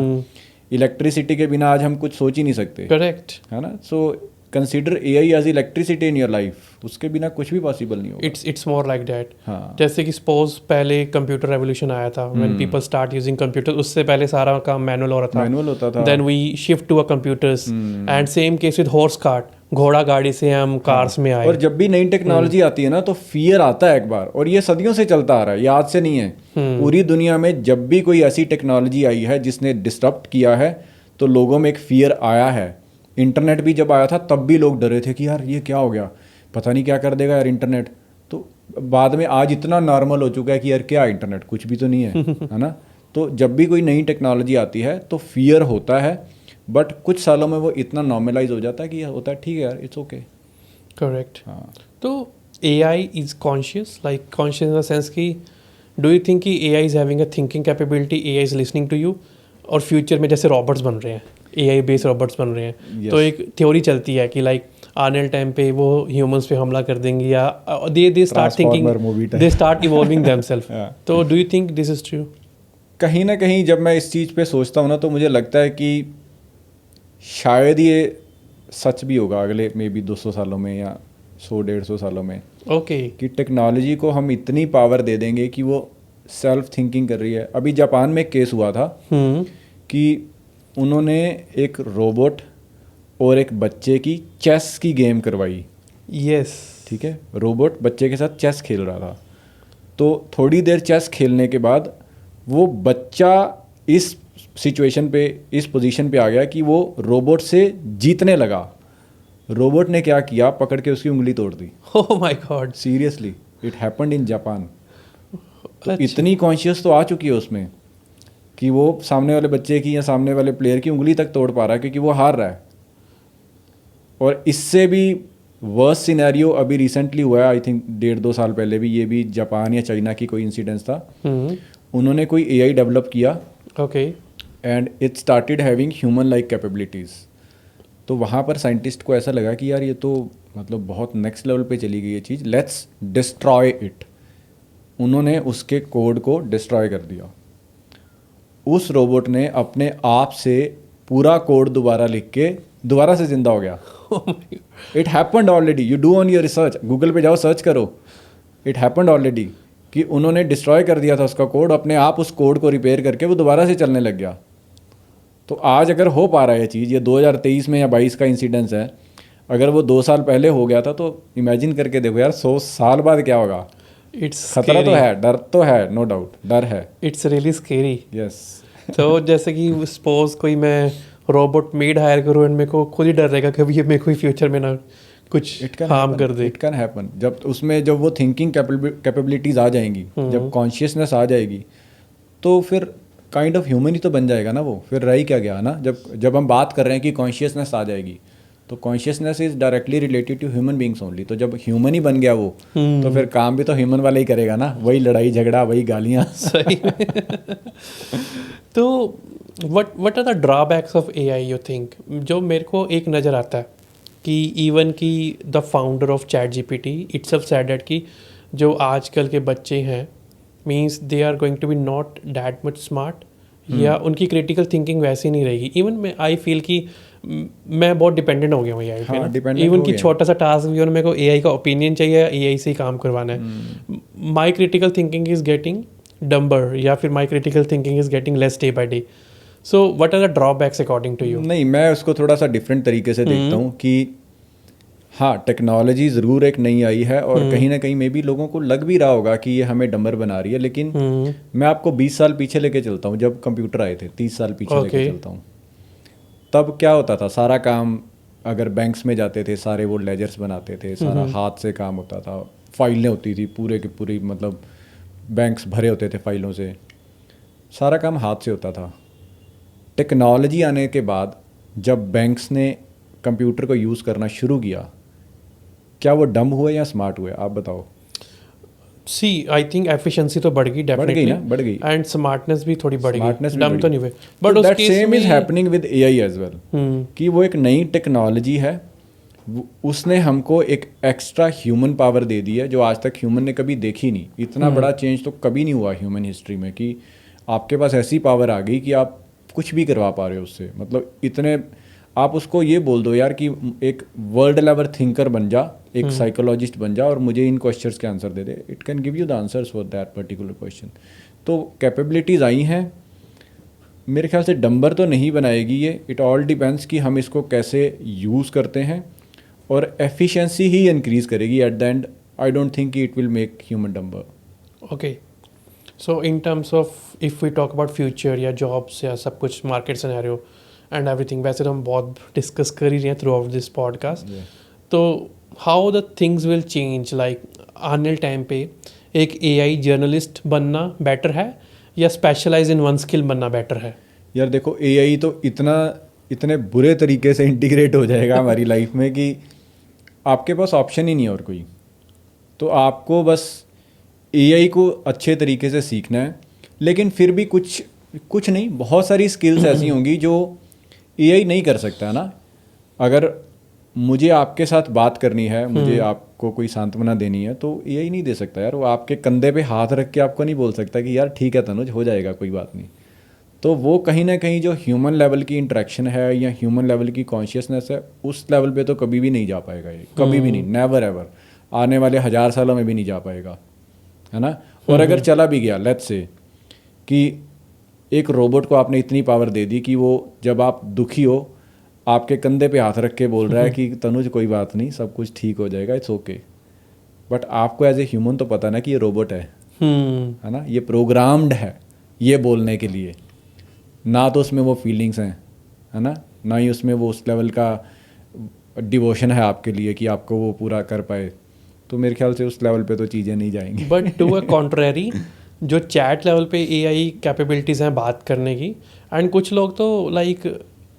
इलेक्ट्रिसिटी के बिना आज हम कुछ सोच ही नहीं सकते. करेक्ट है ना. So consider AI as electricity in your life, उसके बिना कुछ भी पॉसिबल नहीं होगा। It's more like that. हाँ। जैसे कि सपोज पहले कंप्यूटर रेवोल्यूशन आया था, when people start using computer, उससे पहले सारा काम मैनुअल हो रहा था। मैनुअल होता था। Then we shift to a computers and same case with horse cart, घोड़ा गाड़ी से हम कार्स में आए। और जब भी नई टेक्नोलॉजी आती है ना तो फियर आता है एक बार, और ये सदियों से चलता आ रहा है, ये आज से नहीं है। पूरी दुनिया में जब भी कोई ऐसी टेक्नोलॉजी आई है जिसने डिस्टर्ब किया है तो लोगों में एक फियर आया है। इंटरनेट भी जब आया था तब भी लोग डरे थे कि यार ये क्या हो गया, पता नहीं क्या कर देगा यार इंटरनेट। तो बाद में आज इतना नॉर्मल हो चुका है कि यार क्या इंटरनेट, कुछ भी तो नहीं है, है ना। तो जब भी कोई नई टेक्नोलॉजी आती है तो फियर होता है, बट कुछ सालों में वो इतना नॉर्मलाइज हो जाता है कि होता है ठीक है यार, इट्स ओके। करेक्ट। हाँ। तो AI is conscious, like conscious in the sense कि डू यू थिंक कि AI is having a thinking capability, AI is listening to you? और फ्यूचर में जैसे रॉबर्ट्स बन रहे हैं, AI बेस्ड रॉबर्ट्स बन रहे हैं, Yes. तो एक थ्योरी चलती है कि लाइक आने वाले टाइम पे वो ह्यूमंस पे हमला कर देंगे, या they start thinking, Transformer movie type. They start evolving themselves. Yeah. तो do you think this is true? कहीं ना कहीं जब मैं इस चीज़ पे सोचता हूँ ना तो मुझे लगता है कि शायद ये सच भी होगा अगले मे बी 200 सालों में या 100-150 सालों में, ओके। कि टेक्नोलॉजी को हम इतनी पावर दे देंगे कि वो सेल्फ थिंकिंग कर रही है। अभी जापान में एक केस हुआ था कि उन्होंने एक रोबोट और एक बच्चे की चेस की गेम करवाई। यस। ठीक है, रोबोट बच्चे के साथ चेस खेल रहा था। तो थोड़ी देर चेस खेलने के बाद वो बच्चा इस सिचुएशन पे, इस पोजीशन पे आ गया कि वो रोबोट से जीतने लगा। रोबोट ने क्या किया, पकड़ के उसकी उंगली तोड़ दी। Oh my God. Seriously, it happened in Japan. तो अच्छा। इतनी कॉन्शियस तो आ चुकी है उसमें कि वो सामने वाले बच्चे की या सामने वाले प्लेयर की उंगली तक तोड़ पा रहा है क्योंकि वो हार रहा है। और इससे भी वर्स सिनेरियो अभी रिसेंटली हुआ है, आई थिंक 1.5-2 साल पहले भी, ये भी जापान या चाइना की कोई इंसिडेंस था। उन्होंने कोई AI डेवलप किया, okay. And it started having human like capabilities. तो वहाँ पर साइंटिस्ट को ऐसा लगा कि यार ये तो मतलब बहुत नेक्स्ट लेवल पे चली गई ये चीज़, लेट्स डिस्ट्रॉय इट। उन्होंने उसके कोड को डिस्ट्रॉय कर दिया। उस रोबोट ने अपने आप से पूरा कोड दोबारा लिख के दोबारा से जिंदा हो गया। It happened already, you do on your research, Google पे जाओ सर्च करो, इट हैपेंड ऑलरेडी कि उन्होंने डिस्ट्रॉय कर दिया था उसका कोड, अपने आप उस कोड को रिपेयर करके वो दोबारा से चलने लग गया। तो आज अगर हो पा रहा है ये चीज़, ये 2023 में या 22 का इंसिडेंस है, अगर वो 2 साल पहले हो गया था तो इमेजिन करके देखो यार 100 साल बाद क्या होगा। इट्स खतरा तो है, डर तो है, नो डाउट डर है। It's really scary. यस। तो जैसे कि सपोज कोई मैं रोबोट मेड हायर करूँ एंड मेरे को खुद ही डर रहेगा कभी ये मेरे को फ्यूचर में ना कुछ हार्म कर दे। It can happen. जब उसमें जब वो थिंकिंग कैपेबिलिटीज आ जाएंगी, जब कॉन्शियसनेस आ जाएगी, तो फिर काइंड ऑफ ह्यूमन ही तो बन जाएगा ना वो। फिर रह ही क्या गया ना। जब हम बात कर रहे हैं कि कॉन्शियसनेस आ जाएगी, तो consciousness is directly related to human beings only. तो जब ह्यूमन ही बन गया वो, तो फिर काम भी तो ह्यूमन वाला ही करेगा ना, वही लड़ाई झगड़ा, वही गालियाँ। सही में। तो what are the drawbacks of AI you think? जो मेरे को एक नज़र आता है कि इवन कि the founder of ChatGPT itself said that कि जो आजकल के बच्चे हैं means they are going to be not that much smart, या उनकी क्रिटिकल थिंकिंग वैसी नहीं रहेगी। इवन मैं आई फील कि मैं बहुत डिपेंडेंट हो गया हूँ AI पे हाँ, ना। dependent इवन हो कि गया। छोटा सा टास्क भी हो ना, मेरे को AI का ओपिनियन चाहिए, AI से ही काम करवाना है। My critical thinking is getting dumber, या फिर my critical thinking is getting less day by day. So what are the drawbacks according to you? नहीं, मैं उसको थोड़ा सा डिफरेंट तरीके से देखता हूँ कि हाँ, टेक्नोलॉजी ज़रूर एक नई आई है और कहीं ना कहीं मे बी लोगों को लग भी रहा होगा कि ये हमें डंबर बना रही है, लेकिन मैं आपको 20 साल पीछे लेके चलता हूँ, जब कंप्यूटर आए थे 30 साल पीछे लेके चलता हूँ। तब क्या होता था, सारा काम अगर बैंक्स में जाते थे, सारे वो लेजर्स बनाते थे, सारा हाथ से काम होता था, फाइलें होती थी पूरे की पूरी, मतलब बैंक्स भरे होते थे फाइलों से, सारा काम हाथ से होता था। टेक्नोलॉजी आने के बाद जब बैंक्स ने कंप्यूटर को यूज़ करना शुरू किया, क्या वो डम हुए या स्मार्ट हुए, आप बताओ? सी आई थिंक एफिशिएंसी तो बढ़ गई, डेफिनेटली ना, बढ़ गई। एंड स्मार्टनेस भी थोड़ी बढ़ Smartness गई, भी डम बढ़ी। तो नहीं हुए। बट दैट उसके same is happening with AI as well, कि वो एक नई टेक्नोलॉजी है, उसने हमको एक एक्स्ट्रा ह्यूमन पावर दे दी है जो आज तक ह्यूमन ने कभी देखी नहीं। इतना बड़ा चेंज तो कभी नहीं हुआ ह्यूमन हिस्ट्री में कि आपके पास ऐसी पावर आ गई कि आप कुछ भी करवा पा रहे हो उससे। मतलब इतने आप उसको ये बोल दो यार कि एक वर्ल्ड लेवल थिंकर बन जा, एक साइकोलॉजिस्ट बन जा और मुझे इन क्वेश्चंस के answer they they, it can give you the answers for that particular question. तो कैपेबिलिटीज़ आई हैं, मेरे ख्याल से डंबर तो नहीं बनाएगी ये, इट ऑल डिपेंड्स कि हम इसको कैसे यूज़ करते हैं, और एफिशिएंसी ही इंक्रीज़ करेगी at the end. I don't think it will make human dumber. Okay, so in terms of if we talk about future या जॉब्स या सब कुछ मार्केट सिनेरियो एंड एवरीथिंग, वैसे तो हम बहुत डिस्कस कर ही रहे हैं थ्रू आउट दिस पॉडकास्ट, तो how the things will change, like आने वाले टाइम पे एक एआई जर्नलिस्ट बनना बेटर है या स्पेशलाइज इन वन स्किल बनना बेटर है? यार देखो, एआई तो इतने बुरे तरीके से इंटीग्रेट हो जाएगा हमारी लाइफ में कि आपके पास ऑप्शन ही नहीं है और कोई। तो आपको बस एआई को अच्छे तरीके से सीखना है, लेकिन फिर भी कुछ नहीं, बहुत सारी स्किल्स ऐसी होंगी जो एआई नहीं कर सकता है ना। अगर मुझे आपके साथ बात करनी है, मुझे आपको कोई सांत्वना देनी है, तो एआई नहीं दे सकता यार। वो आपके कंधे पे हाथ रख के आपको नहीं बोल सकता कि यार ठीक है तनुज, हो जाएगा, कोई बात नहीं। तो वो कहीं ना कहीं जो ह्यूमन लेवल की इंटरेक्शन है या ह्यूमन लेवल की कॉन्शियसनेस है, उस लेवल पे तो कभी भी नहीं जा पाएगा ये, कभी भी नहीं, नेवर एवर। आने वाले 1000 सालों में भी नहीं जा पाएगा, है ना। और अगर चला भी गया, लेट्स से कि एक रोबोट को आपने इतनी पावर दे दी कि वो जब आप दुखी हो आपके कंधे पे हाथ रख के बोल रहा है कि तनुज कोई बात नहीं, सब कुछ ठीक हो जाएगा, इट्स ओके। बट आपको एज ए ह्यूमन तो पता ना कि ये रोबोट है ना, ये प्रोग्राम्ड है ये बोलने के लिए, ना तो उसमें वो फीलिंग्स हैं, है ना, ना ही उसमें वो उस लेवल का डिवोशन है आपके लिए कि आपको वो पूरा कर पाए। तो मेरे ख्याल से उस लेवल पे तो चीज़ें नहीं जाएंगी। बट टू अ कॉन्ट्रेरी, जो चैट लेवल पे एआई कैपेबिलिटीज़ हैं बात करने की, एंड कुछ लोग तो लाइक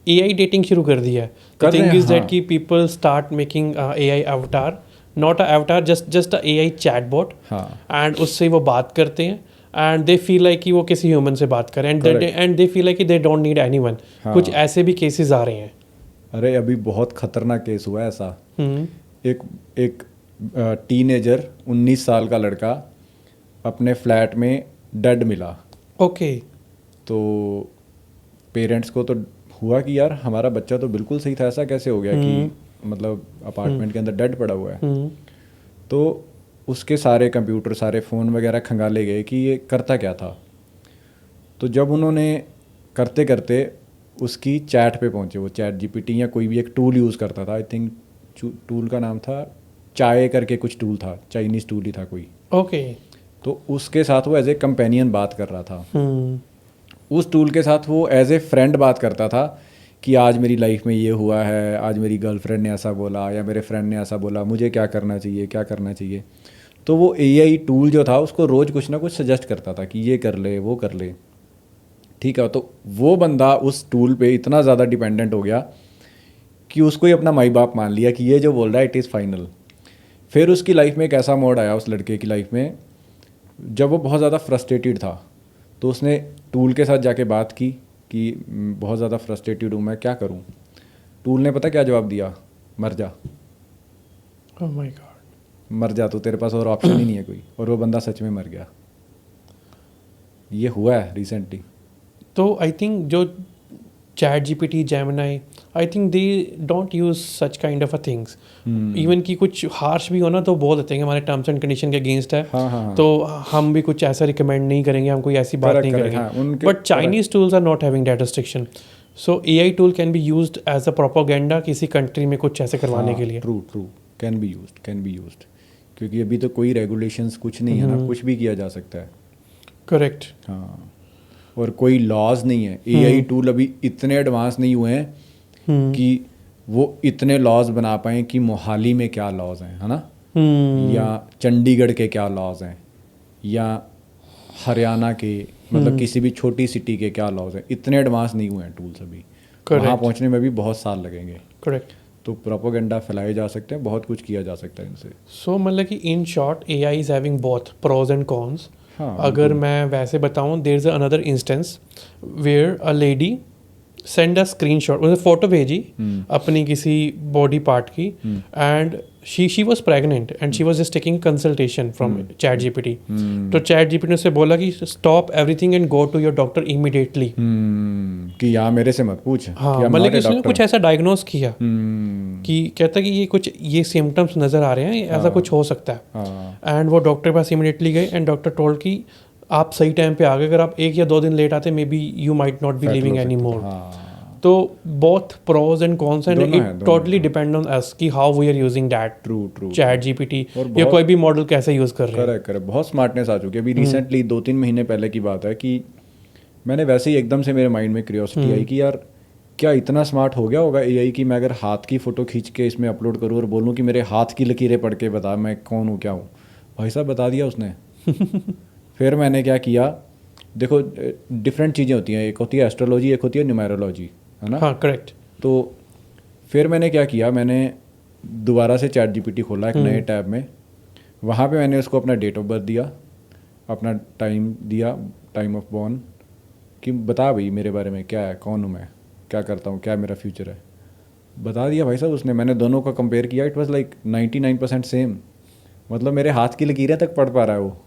एआई डेटिंग शुरू कर दिया है। द थिंग इज दैट कि पीपल स्टार्ट मेकिंग एआई अवतार, नॉट अ अवतार, just a AI chatbot, and उससे वो बात करते हैं एंड दे फील लाइक कि वो किसी ह्यूमन से बात करें, एंड दे फील लाइक कि दे डोंट नीड एनीवन। कुछ ऐसे भी केसेस आ रहे हैं। अरे अभी बहुत खतरनाक केस हुआ है ऐसा। एक टीनेजर 19 साल का लड़का अपने फ्लैट में डेड मिला। ओके। तो पेरेंट्स को तो हुआ कि यार हमारा बच्चा तो बिल्कुल सही था, ऐसा कैसे हो गया कि मतलब अपार्टमेंट के अंदर डेड पड़ा हुआ है। तो उसके सारे कंप्यूटर, सारे फ़ोन वगैरह खंगाले गए कि ये करता क्या था। तो जब उन्होंने करते करते उसकी चैट पे पहुंचे, वो चैट जीपीटी या कोई भी एक टूल यूज़ करता था, आई थिंक टूल का नाम था चाय करके कुछ टूल था, चाइनीज़ टूल ही था कोई। ओके। तो उसके साथ वो एज ए कंपेनियन बात कर रहा था। उस टूल के साथ वो एज ए फ्रेंड बात करता था कि आज मेरी लाइफ में ये हुआ है, आज मेरी गर्लफ्रेंड ने ऐसा बोला या मेरे फ्रेंड ने ऐसा बोला, मुझे क्या करना चाहिए, क्या करना चाहिए। तो वो एआई टूल जो था उसको रोज़ कुछ ना कुछ सजेस्ट करता था कि ये कर ले, वो कर ले, ठीक है। तो वो बंदा उस टूल पे इतना ज़्यादा डिपेंडेंट हो गया कि उसको ही अपना माई बाप मान लिया कि ये जो बोल रहा है इट इज़ फाइनल। फिर उसकी लाइफ में एक ऐसा मोड आया उस लड़के की लाइफ में, जब वो बहुत ज़्यादा फ्रस्ट्रेटेड था, तो उसने टूल के साथ जाके बात की कि बहुत ज़्यादा फ्रस्ट्रेटेड हूँ, मैं क्या करूँ। टूल ने पता क्या जवाब दिया? मर जा। ओह माय गॉड। मर जा, तो तेरे पास और ऑप्शन ही नहीं है कोई। और वो बंदा सच में मर गया। ये हुआ है रिसेंटली। तो आई थिंक जो chat GPT, Gemini, I think they don't use such kind of a things. Even कि कुछ हार्श भी हो ना तो बोल देते हैं कि हमारे टर्म्स एंड कंडीशन के अगेंस्ट है। हाँ। तो हम भी कुछ ऐसा रिकमेंड नहीं करेंगे, हम कोई ऐसी बात नहीं करेंगे। But Chinese tools are not having that restriction. So AI tool can be used as a propaganda किसी कंट्री में कुछ ऐसे करवाने के लिए। ट्रू कैन बी यूज्ड क्योंकि अभी तो कोई रेगुलेशंस कुछ नहीं है ना, कुछ भी किया जा सकता है। करेक्ट। हाँ, और कोई लॉज नहीं है। एआई टूल अभी इतने एडवांस नहीं हुए हैं कि वो इतने लॉज बना पाए कि मोहाली में क्या लॉज हैं, है ना, या चंडीगढ़ के क्या लॉज हैं, या हरियाणा के मतलब किसी भी छोटी सिटी के क्या लॉज हैं। इतने एडवांस नहीं हुए हैं टूल्स अभी। वहाँ पहुँचने में भी बहुत साल लगेंगे। करेक्ट। तो प्रोपेगेंडा फैलाए जा सकते हैं, बहुत कुछ किया जा सकता है इनसे। सो मतलब कि in short AI is having both pros and cons. अगर मैं वैसे बताऊं, there is another instance where a lady send a screenshot, उसने फोटो भेजी अपनी किसी बॉडी पार्ट की, and she was pregnant and she was just taking consultation from chat GPT. तो चैट जीपीटी ने उसे बोला कि stop everything and go to your doctor immediately. कि यहाँ मेरे से मत पूछ. हाँ, मतलब कि उसने कुछ ऐसा डायग्नोस किया कि कहता कि ये सिम्टम्स नज़र आ रहे हैं, ऐसा कुछ हो सकता है. एंड वो डॉक्टर के पास इमीडिएटली गए एंड डॉक्टर टोल्ड कि आप सही टाइम पे आ गए, अगर आप 1 या 2 दिन लेट आते maybe you might not be living anymore. तो both pros and cons and it totally depend on us कि how we are using that true ChatGPT या कोई भी मॉडल कैसे यूज कर रहे हैं. करेक्ट. बहुत स्मार्टनेस आ चुकी है. अभी रिसेंटली 2-3 महीने पहले की बात है कि मैंने वैसे ही एकदम से मेरे माइंड में क्यूरियोसिटी आई कि यार क्या इतना स्मार्ट हो गया होगा एआई कि मैं अगर हाथ की फ़ोटो खींच के इसमें अपलोड करूँ और बोलूँ कि मेरे हाथ की लकीरें पढ़ के बता मैं कौन हूँ क्या हूँ. भाई साहब बता दिया उसने. फिर मैंने क्या किया, देखो डिफरेंट चीज़ें होती हैं, एक होती है एस्ट्रोलॉजी, एक होती है न्यूमेरोलॉजी, है ना. हाँ करेक्ट. तो फिर मैंने क्या किया, मैंने दोबारा से चैट जीपीटी खोला एक नए टैब में. वहाँ पे मैंने उसको अपना डेट ऑफ बर्थ दिया, अपना टाइम दिया, टाइम ऑफ बॉर्न, कि बता भाई मेरे बारे में क्या है, कौन हूँ मैं, क्या करता हूँ, क्या मेरा फ्यूचर है. बता दिया भाई साहब उसने. मैंने दोनों का कंपेयर किया, इट वाज लाइक 99% सेम. मतलब मेरे हाथ की लकीरें तक पढ़ पा रहा है वो.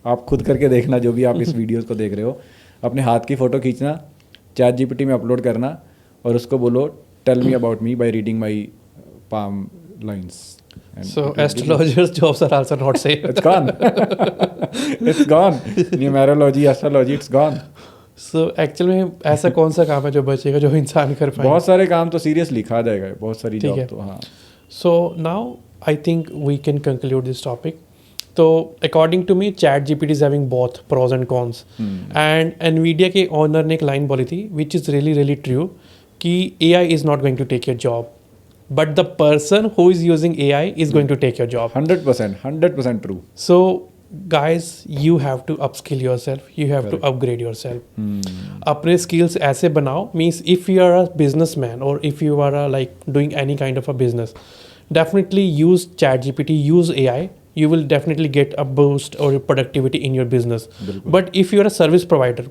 आप खुद करके देखना, जो भी आप इस वीडियोस को देख रहे हो, अपने हाथ की फ़ोटो खींचना, चैट जीपीटी में अपलोड करना और उसको बोलो tell me about me by reading my palm lines. So astrologers' jobs are also not safe. It's gone. It's gone. Numerology, astrology, it's gone. So actual में ऐसा कौन सा काम है जो बचेगा जो इंसान कर पाए? बहुत सारे काम तो सीरियसली खा जाएगा, बहुत सारी जॉब तो. हाँ. So now I think we can conclude this topic. So according to me, ChatGPT is having both pros and cons. And Nvidia के ओनर ने एक लाइन बोली थी, which is really really true, कि AI is not going to take your job, but the person who is using AI is going to take your job. 100% true. So guys, you have to upskill yourself, you have to upgrade yourself. अपने skills ऐसे बनाओ, means if you are a businessman or if you are like doing any kind of a business, definitely use ChatGPT, use AI. You will definitely get a boost or productivity in your business. But if you are a service provider,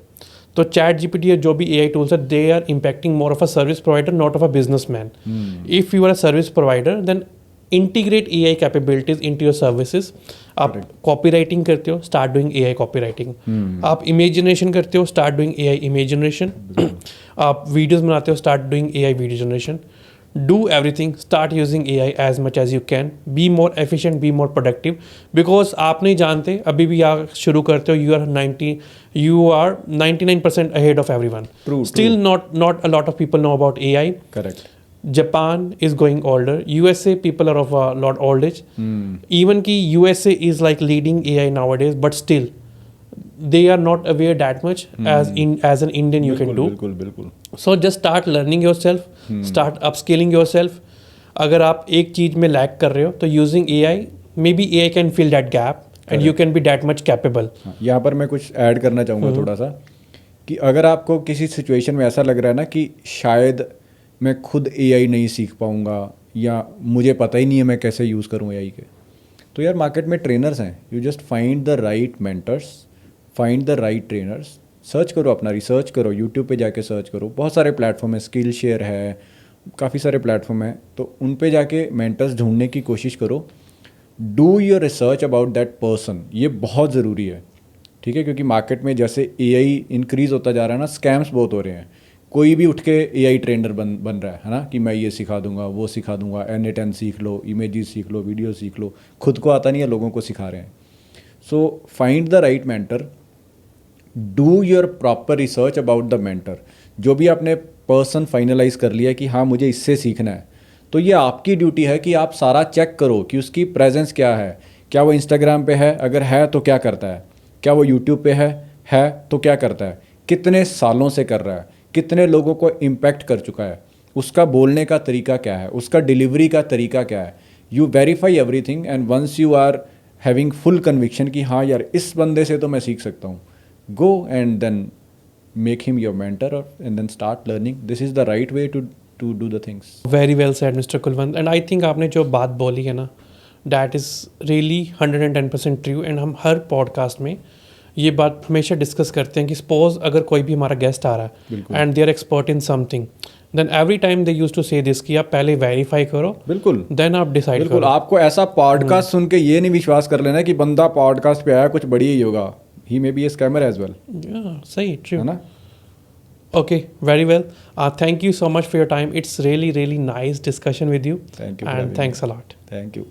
तो ChatGPT या जो भी AI tools है, they are impacting more of a service provider, not of a businessman. If you are a service provider, then integrate AI capabilities into your services. आप copywriting करते हो, start doing AI copywriting. आप imagination करते हो, start doing AI imagination. आप videos बनाते हो, start doing AI video generation. Do everything, start using AI as much as you can. Be more efficient, be more productive. Because आप नहीं जानते, अभी भी आप शुरू करते हो, you are 99% ahead of everyone. True. Still not a lot of people know about AI. Correct. Japan is going older. USA people are of a lot old age. Even कि USA is like leading AI nowadays, but still they are not aware that much as an Indian you can do. बिल्कुल. So just start learning yourself, start upskilling yourself. अगर आप एक चीज़ में lag कर रहे हो तो using AI, maybe AI can fill that gap and you can be that much capable. यहाँ पर मैं कुछ ऐड करना चाहूँगा थोड़ा सा, कि अगर आपको किसी सिचुएशन में ऐसा लग रहा है ना कि शायद मैं खुद AI नहीं सीख पाऊँगा या मुझे पता ही नहीं है मैं कैसे यूज़ करूँ AI के, तो यार मार्केट में ट्रेनर्स हैं. You just find the right mentors, find the right trainers. Search करो, अपना रिसर्च करो, यूट्यूब पे जाके सर्च करो. बहुत सारे प्लेटफॉर्म है, स्किल शेयर है, काफ़ी सारे प्लेटफॉर्म है, तो उन पे जाके मेंटर्स ढूंढने की कोशिश करो. Do your research about that person. ये बहुत ज़रूरी है, ठीक है, क्योंकि मार्केट में जैसे AI इंक्रीज़ होता जा रहा है ना, स्कैम्स बहुत हो रहे हैं. कोई भी उठ के AI ट्रेनर बन रहा है ना, कि मैं ये सिखा दूंगा, वो सिखा दूंगा, N8N सीख लो, इमेजेस सीख लो, वीडियो सीख लो. खुद को आता नहीं है, लोगों को सिखा रहे हैं. So find the right mentor, do your proper research about the mentor. जो भी आपने पर्सन फाइनलाइज कर लिया कि हाँ मुझे इससे सीखना है, तो ये आपकी ड्यूटी है कि आप सारा चेक करो कि उसकी प्रेजेंस क्या है. क्या वो इंस्टाग्राम पे है, अगर है तो क्या करता है, क्या वो यूट्यूब पे है तो क्या करता है, कितने सालों से कर रहा है, कितने लोगों को इम्पैक्ट कर चुका है, उसका बोलने का तरीका क्या है, उसका डिलीवरी का तरीका क्या है. You verify everything and once you are having full conviction कि हाँ यार इस बंदे से तो मैं सीख सकता हूँ, go and then make him your mentor and then start learning. This is the right way to do the things. Very well said, Mr. Kulwant. And I think आपने जो बात बोली है ना, that is really 110% true. And हम हर podcast में ये बात हमेशा डिस्कस करते हैं कि सपोज अगर कोई भी हमारा गेस्ट आ रहा है and they are expert in something, then every time they use to say this कि आप पहले वेरीफाई करो, बिल्कुल देन आप डिसाइड बिल्कुल करो। आपको ऐसा पॉडकास्ट सुन के ये नहीं विश्वास कर लेना कि बंदा पॉडकास्ट पे आया कुछ बढ़िया ही होगा, he may be a scammer as well, सही, ट्रू, है ना। Okay, very well. Thank you so much for your time. It's really, really nice discussion with you. Thank you for And having thanks a lot. Thank you.